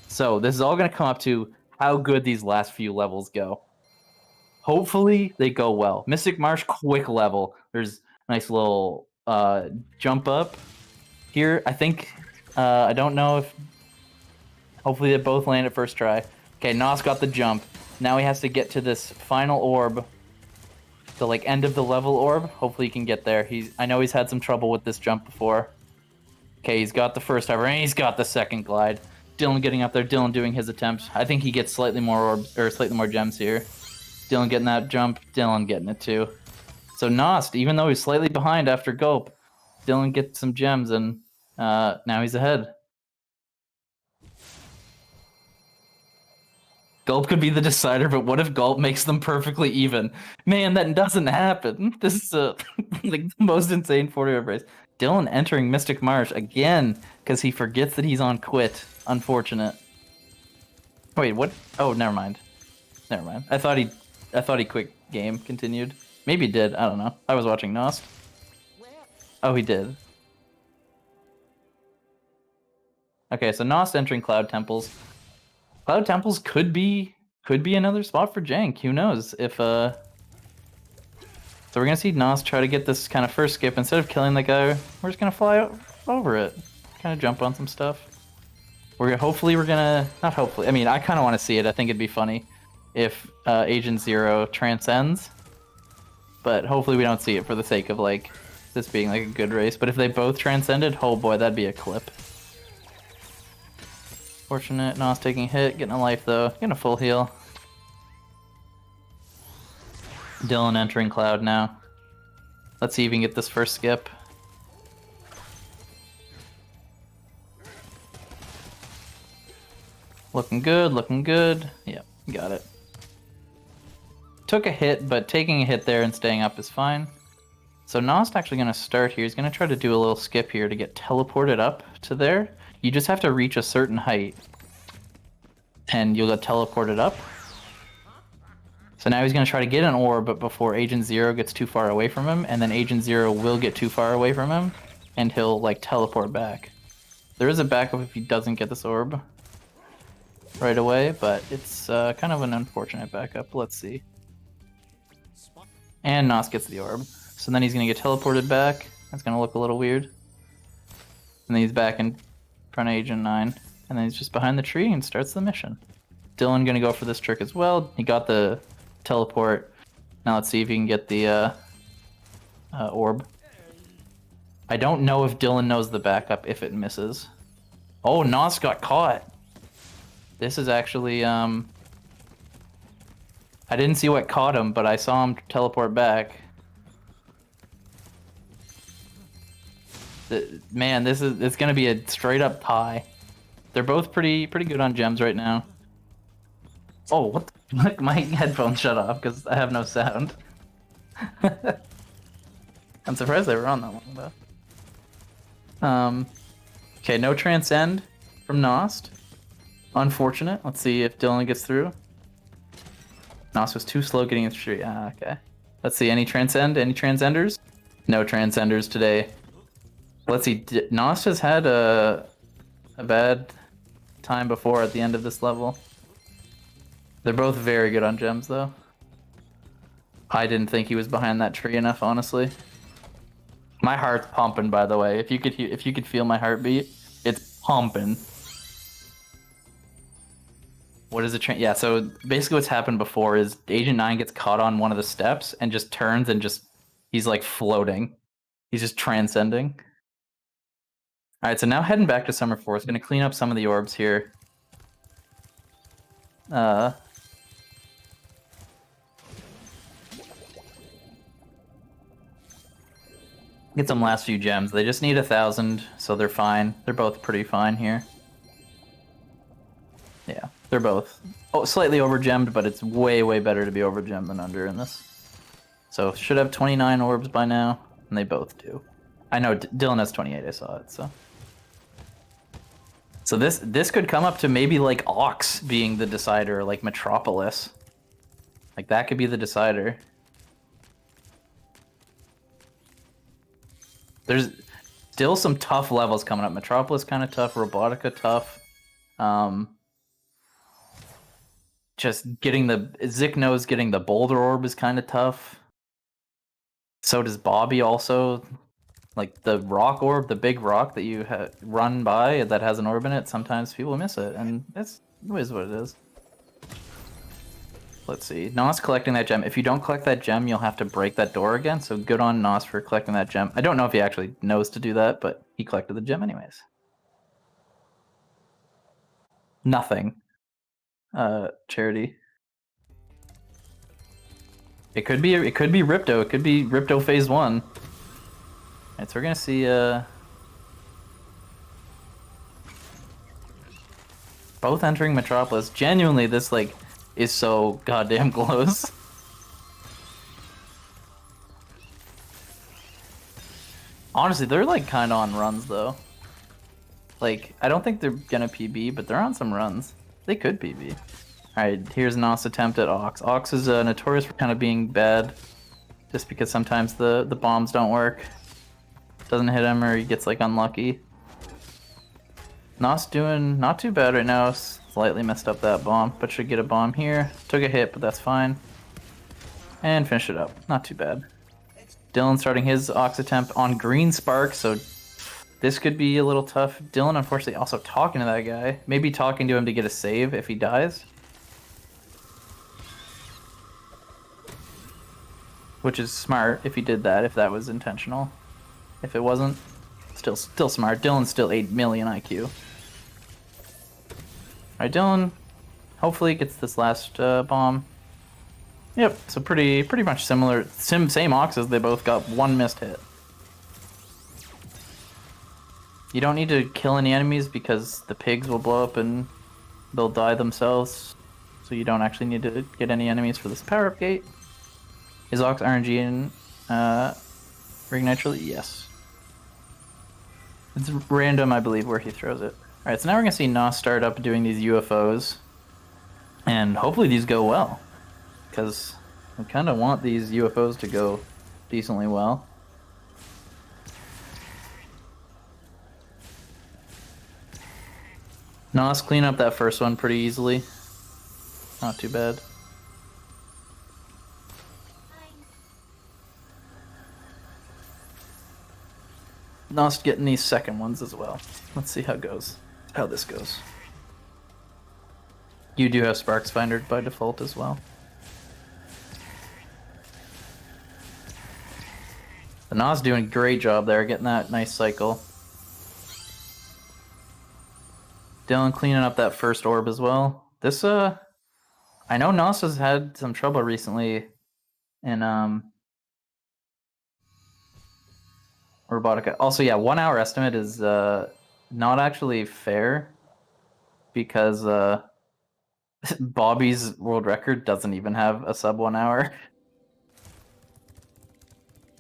So this is all going to come up to how good these last few levels go. Hopefully, they go well. Mystic Marsh, quick level. There's a nice little jump up here. I think, I don't know if, hopefully they both land at first try. Okay, Nost got the jump. Now he has to get to this final orb. The like end of the level orb. Hopefully he can get there. I know he's had some trouble with this jump before. Okay, he's got the first hover and he's got the second glide. Dylan getting up there. Dylan doing his attempt. I think he gets slightly more orbs or slightly more gems here. Dylan getting that jump. Dylan getting it too. So Nost, even though he's slightly behind after Gulp, Dylan gets some gems and now he's ahead. Gulp could be the decider, but what if Gulp makes them perfectly even? Man, that doesn't happen. This is like the most insane 40-hour race. Dylan entering Mystic Marsh again because he forgets that he's on quit. Unfortunate. Wait, what? Oh, never mind. Never mind. I thought he quit game. Continued. Maybe he did. I don't know. I was watching Nost. Oh, he did. Okay, so Nost entering Cloud Temples. Cloud Temples could be another spot for Jank. Who knows? If so we're gonna see Nost try to get this kind of first skip. Instead of killing the guy, we're just gonna fly over it. Kind of jump on some stuff. Hopefully we're gonna, not hopefully, I mean, I kind of want to see it. I think it'd be funny if Agent Zero transcends. But hopefully we don't see it for the sake of like this being like a good race. But if they both transcended, oh boy, that'd be a clip. Fortunate, Nost taking a hit, getting a life though, getting a full heal. Dylan entering Cloud now. Let's see if we can get this first skip. Looking good, looking good. Yep, got it. Took a hit, but taking a hit there and staying up is fine. So Nost actually going to start here. He's going to try to do a little skip here to get teleported up to there. You just have to reach a certain height, and you'll get teleported up. So now he's going to try to get an orb, but before Agent Zero gets too far away from him, and then Agent Zero will get too far away from him, and he'll like teleport back. There is a backup if he doesn't get this orb right away, but it's kind of an unfortunate backup. Let's see. And Nost gets the orb. So then he's going to get teleported back. That's going to look a little weird. And then he's back in front of Agent 9. And then he's just behind the tree and starts the mission. Dylan going to go for this trick as well. He got the teleport. Now let's see if he can get the orb. I don't know if Dylan knows the backup if it misses. Oh, Nost got caught. This is actually... I didn't see what caught him, but I saw him teleport back. Man, it's gonna be a straight up tie. They're both pretty good on gems right now. Oh, what the, my headphones shut off because I have no sound. I'm surprised they were on that long though. Okay, no transcend from Nost. Unfortunate. Let's see if Dylan gets through. Nost was too slow getting through. Ah, okay. Let's see, any transcend? Any transcenders? No transcenders today. Let's see, Nost has had a bad time before at the end of this level. They're both very good on gems, though. I didn't think he was behind that tree enough, honestly. My heart's pumping, by the way. If you could feel my heartbeat, it's pumping. What is it? Yeah, so basically what's happened before is Agent 9 gets caught on one of the steps and just turns and he's like floating. He's just transcending. Alright, so now heading back to Summer Forest. Gonna clean up some of the orbs here. Get some last few gems. They just need 1,000, so they're fine. They're both pretty fine here. Yeah, they're both slightly over-gemmed, but it's way, way better to be over-gemmed than under in this. So should have 29 orbs by now, and they both do. I know Dylan has 28, I saw it, so. So this could come up to maybe like Ox being the decider, like Metropolis. Like that could be the decider. There's still some tough levels coming up. Metropolis kind of tough, Robotica tough. Just getting Zik knows getting the Boulder Orb is kind of tough. So does Bobby also. Like the rock orb, the big rock that you run by that has an orb in it, sometimes people miss it, and it is what it is. Let's see. Nost collecting that gem. If you don't collect that gem, you'll have to break that door again, so good on Nost for collecting that gem. I don't know if he actually knows to do that, but he collected the gem anyways. Nothing. Charity. It could be Ripto. It could be Ripto Phase 1. Alright, so we're gonna see both entering Metropolis. Genuinely, this like is so goddamn close. Honestly, they're like kind of on runs though. Like, I don't think they're gonna PB, but they're on some runs. They could PB. Alright, here's Nost's attempt at Ox. Ox is notorious for kind of being bad, just because sometimes the bombs don't work. Doesn't hit him or he gets like unlucky. Nost doing not too bad right now. Slightly messed up that bomb, but should get a bomb here. Took a hit, but that's fine. And finish it up. Not too bad. Dylan starting his Ox attempt on Green Spark, so this could be a little tough. Dylan unfortunately also talking to that guy. Maybe talking to him to get a save if he dies. Which is smart if he did that, if that was intentional. If it wasn't, still smart. Dylan's still 8 million IQ. Alright, Dylan hopefully gets this last bomb. Yep, so pretty much similar. Same Oxes, they both got one missed hit. You don't need to kill any enemies because the pigs will blow up and they'll die themselves. So you don't actually need to get any enemies for this power-up gate. Is Ox RNG in Ring Naturally? Yes. It's random, I believe, where he throws it. Alright, so now we're going to see Nost start up doing these UFOs. And hopefully these go well. Because we kind of want these UFOs to go decently well. Nost clean up that first one pretty easily. Not too bad. Nost getting these second ones as well. Let's see how this goes. You do have Sparks Finder by default as well. The Nost doing a great job there, getting that nice cycle. Dylan cleaning up that first orb as well. This, I know Nost has had some trouble recently in, Robotica. Also, yeah, 1 hour estimate is, not actually fair because, Bobby's world record doesn't even have a sub 1 hour.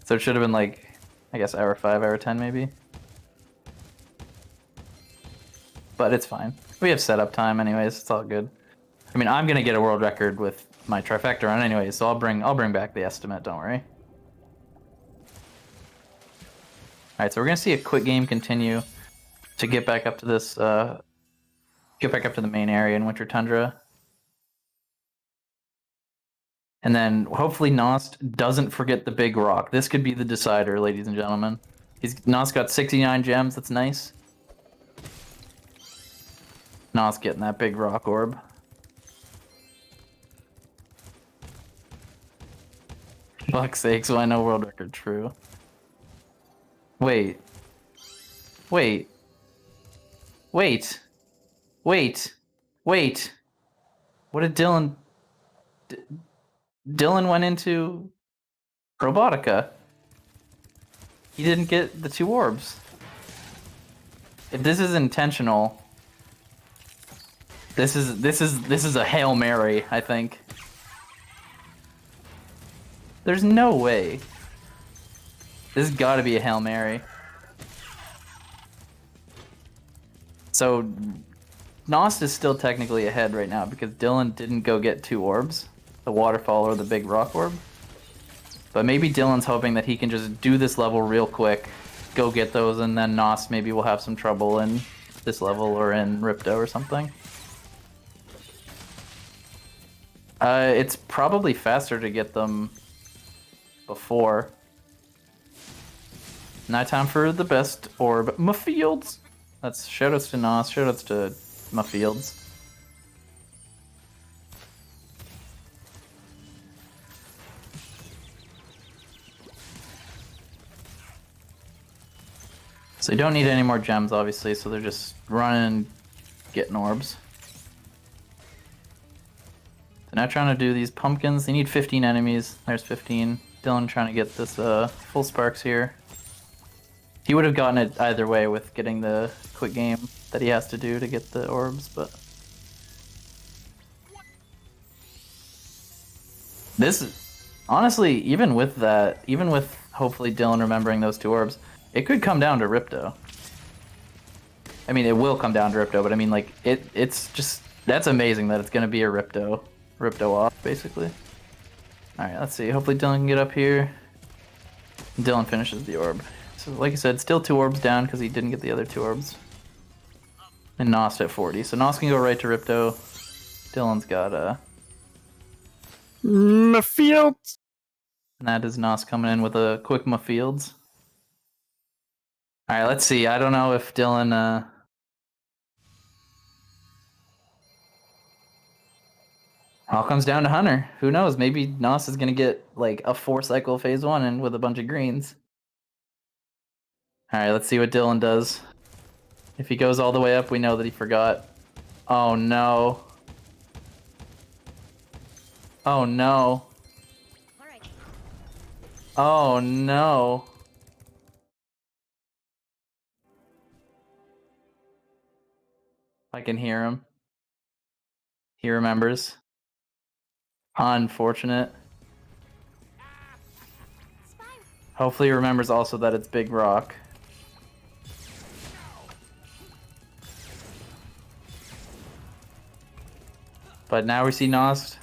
So it should have been like, I guess, hour 5, hour 10 maybe. But it's fine. We have setup time anyways, it's all good. I mean, I'm gonna get a world record with my trifecta run anyways, so I'll bring back the estimate, don't worry. Alright, so we're gonna see a quick game continue to get back up to this, get back up to the main area in Winter Tundra. And then hopefully Nost doesn't forget the big rock. This could be the decider, ladies and gentlemen. Nost got 69 gems, that's nice. Nost getting that big rock orb. Fuck's sakes, why no world record true? Wait. Wait. Wait. Wait. Wait. What did Dylan... Dylan went into Robotica. He didn't get the 2 orbs. If this is intentional, this is a Hail Mary, I think. There's no way. This has got to be a Hail Mary. So Nost is still technically ahead right now because Dylan didn't go get 2 orbs. The waterfall or the big rock orb. But maybe Dylan's hoping that he can just do this level real quick, go get those, and then Nost maybe will have some trouble in this level or in Ripto or something. It's probably faster to get them before. Nighttime for the best orb. Mafields! That's shoutouts to Nost, shoutouts to Mafields. So you don't need any more gems, obviously, so they're just running and getting orbs. So now trying to do these pumpkins. They need 15 enemies. There's 15. Dylan trying to get this full sparks here. He would have gotten it either way with getting the quick game that he has to do to get the orbs, but... This is... Honestly, even with that, even with hopefully Dylan remembering those 2 orbs, it could come down to Ripto. I mean, it will come down to Ripto, but I mean, like, it's just... That's amazing that it's going to be a Ripto off, basically. Alright, let's see. Hopefully Dylan can get up here. Dylan finishes the orb. So, like I said, still 2 orbs down because he didn't get the other 2 orbs. And Nost at 40. So Nost can go right to Ripto. Dylan's got, Mafields! And that is Nost coming in with a quick Mafields. Alright, let's see. I don't know if Dylan, all comes down to Hunter. Who knows? Maybe Nost is gonna get, like, a 4-cycle phase 1 and with a bunch of greens. Alright, let's see what Dylan does. If he goes all the way up, we know that he forgot. Oh no. Oh no. Oh no. I can hear him. He remembers. Unfortunate. Hopefully he remembers also that it's Big Rock. But now we see Nost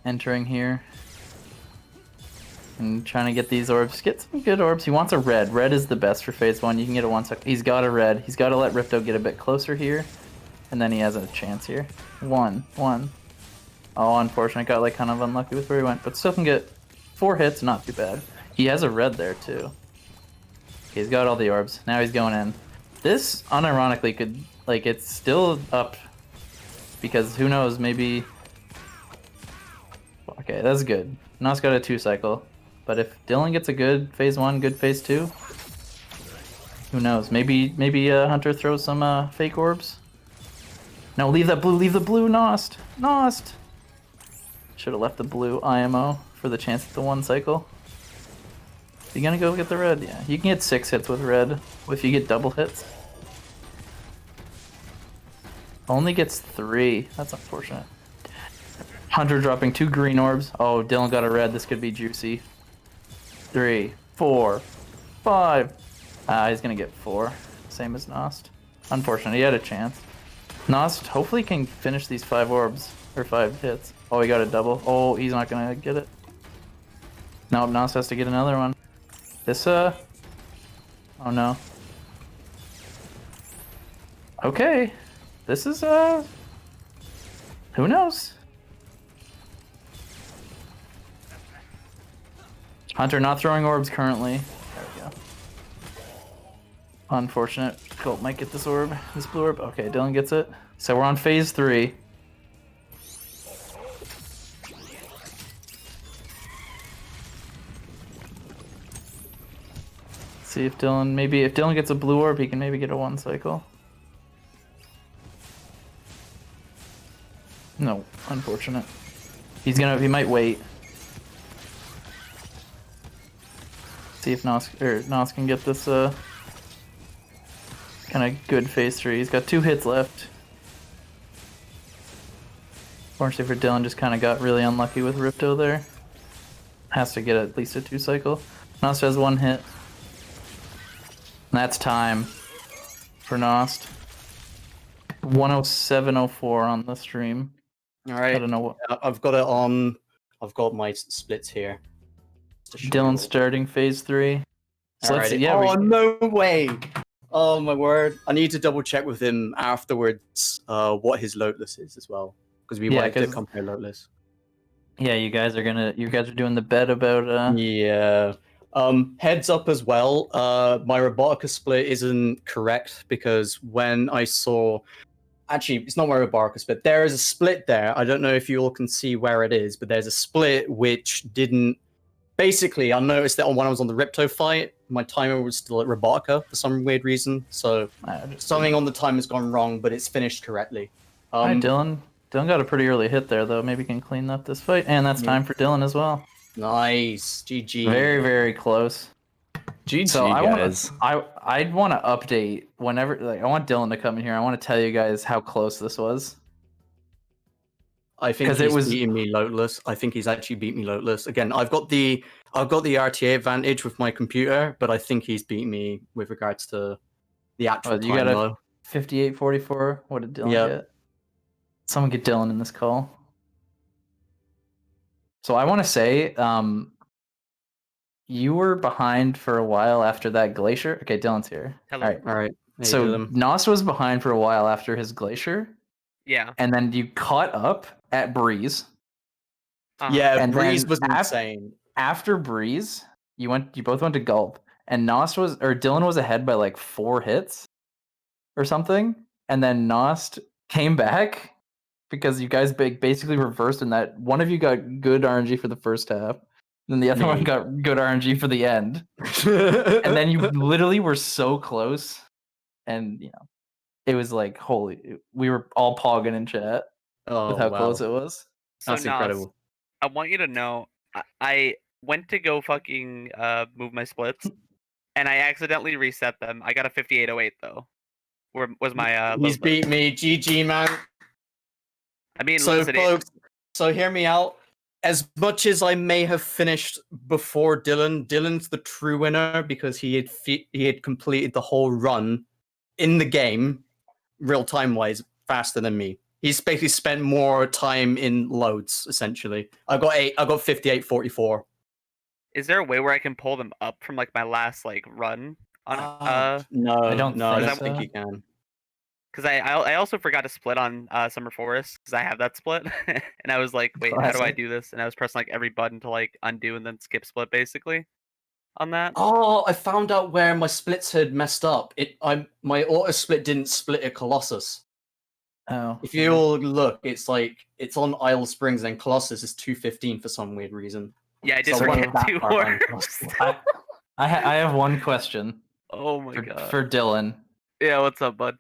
entering here. And trying to get these orbs. Get some good orbs. He wants a red. Red is the best for phase 1. You can get a 1 sec. He's got a red. He's got to let Ripto get a bit closer here. And then he has a chance here. One. Oh, unfortunate. Got like kind of unlucky with where he went. But still can get 4 hits. Not too bad. He has a red there too. He's got all the orbs. Now he's going in. This, unironically, could... Like, it's still up. Because who knows, maybe... Okay, that's good. Nost got a 2 cycle. But if Dylan gets a good phase 1, good phase 2, who knows? Maybe Hunter throws some fake orbs. No, leave the blue, Nost. Should have left the blue IMO for the chance at the 1 cycle. You gonna go get the red? Yeah, you can get 6 hits with red if you get double hits. Only gets 3. That's unfortunate. Hunter dropping 2 green orbs. Oh, Dylan got a red. This could be juicy. 3, 4, 5. He's gonna get 4. Same as Nost. Unfortunate. He had a chance. Nost hopefully can finish these 5 orbs. Or 5 hits. Oh, he got a double. Oh, he's not gonna get it. No, Nost has to get another one. This, oh no. Okay. This is, who knows? Hunter not throwing orbs currently. There we go. Unfortunate. Colt might get this orb. This blue orb. Okay, Dylan gets it. So we're on phase 3. See if Dylan gets a blue orb, he can maybe get a 1 cycle. No, unfortunate. He might wait. See if Nos can get this kind of good phase 3. He's got 2 hits left. Fortunately for Dylan, just kind of got really unlucky with Ripto there. Has to get at least a 2 cycle. Nost has 1 hit. And that's time for Nost. 107.04 on the stream. All right. I don't know what. I've got it on. I've got my splits here. Dylan starting phase 3. So let's see. Yeah, oh, no way. Oh, my word. I need to double check with him afterwards what his loatless is as well. Because we wanted to compare loatless. Yeah, you guys are doing the bet about Yeah. Heads up as well. My Robotica split isn't correct because when I saw actually it's not my Robotica split, there is a split there. I don't know if you all can see where it is, but there's a split which didn't. Basically, I noticed that when I was on the Ripto fight, my timer was still at Robotica for some weird reason. So something on the time has gone wrong, but it's finished correctly. Hi, Dylan. Dylan got a pretty early hit there, though. Maybe he can clean up this fight. And that's time for Dylan as well. Nice. GG. Very, very close. GG, so guys. I'd want to update whenever. Like, I want Dylan to come in here. I want to tell you guys how close this was. I think he's beating me loatless. I think he's actually beat me loatless. Again, I've got the RTA advantage with my computer, but I think he's beating me with regards to the actual time. You got a 58-44. What did Dylan get? Someone get Dylan in this call. So I want to say, you were behind for a while after that glacier. Okay, Dylan's here. Hello. All right. So Nost was behind for a while after his glacier. Yeah. And then you caught up at Breeze. Yeah, and Breeze was insane. After Breeze, you both went to Gulp, and Dylan was ahead by like 4 hits or something, and then Nost came back because you guys basically reversed in that one of you got good RNG for the first half, and the other one got good RNG for the end. And then you literally were so close, and it was like we were all pogging in chat with how close it was. So that's incredible. I want you to know, I went to go fucking move my splits, and I accidentally reset them. I got a 5808 though. Where was my He's load beat me. GG, man. I mean, So, listen, folks, so hear me out. As much as I may have finished before Dylan, Dylan's the true winner because he had completed the whole run in the game, real time wise, faster than me. He's basically spent more time in loads, essentially. I got 58.44. is there a way where I can pull them up from like my last like run on No, I don't no, I think don't think so. you can. because I also forgot to split on Summer Forest because I have that split and I was like, wait, how do I Classic. do this? And I was pressing like every button to like undo and then skip split basically on that. Oh, I found out where my splits had messed up. My auto split didn't split a Colossus. Oh. If you all look, it's like it's on Isle Springs and Colossus is 215 for some weird reason. Yeah, I did So what forget that two part on orbs. Colossus? I have one question Oh my god. for Dylan. Yeah, what's up, bud?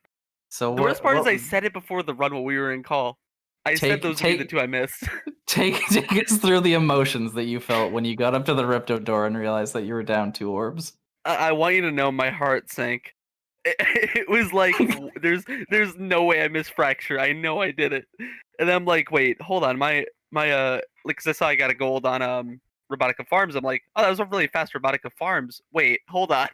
So The worst part is I what- said it before the run while we were in call. I said those would be the two I missed. take us through the emotions that you felt when you got up to the Ripto door and realized that you were down 2 orbs. I want you to know my heart sank. It was like there's no way I missed fracture. I know I did it, and I'm like, wait, hold on, my like, cause I saw I got a gold on Robotica Farms. I'm like, oh, that was a really fast Robotica Farms. Wait, hold on.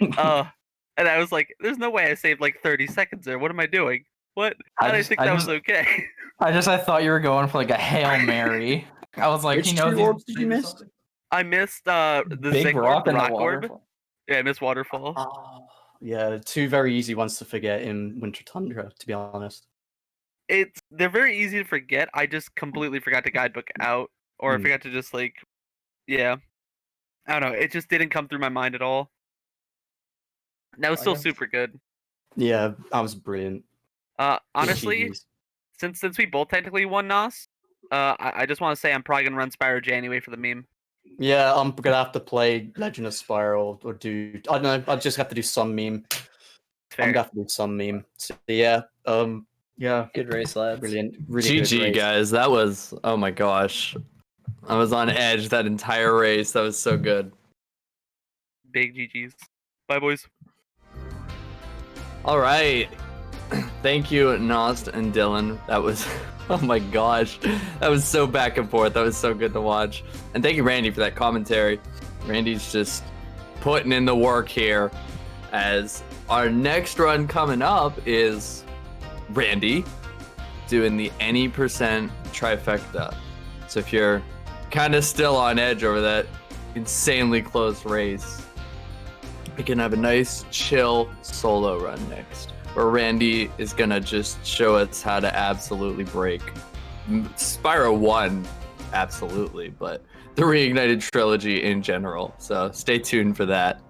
And I was like, there's no way I saved like 30 seconds there. What am I doing? What? How did I think that was okay? I thought you were going for like a Hail Mary. I was like, Which he knows 2 orbs did you miss? I missed the Big Zig rock orb, and the rock orb. waterfall. Yeah, I missed waterfall. Oh, yeah, 2 very easy ones to forget in Winter Tundra, to be honest. They're very easy to forget. I just completely forgot to guidebook out, or I forgot to just like, yeah, I don't know. It just didn't come through my mind at all. That was still super good. Yeah, that was brilliant. Honestly, GGs. since we both technically won Nost, I just want to say I'm probably gonna run Spyro J anyway for the meme. Yeah, I'm gonna have to play Legend of Spyro or do I don't know. I just have to do some meme. Fair. I'm gonna have to do some meme. So, yeah, yeah, Good race, lads. brilliant, really good GG, race. guys. That was, oh my gosh. I was on edge that entire race. That was so good. Big GGs. Bye, boys. All right. Thank you, Nost and Dylan. That was, oh my gosh. That was so back and forth. That was so good to watch. And thank you, Randy, for that commentary. Randy's just putting in the work here, as our next run coming up is Randy doing the any percent trifecta. So if you're kind of still on edge over that insanely close race, we can have a nice chill solo run next, where Randy is gonna just show us how to absolutely break Spyro 1, absolutely, but the Reignited trilogy in general. So stay tuned for that.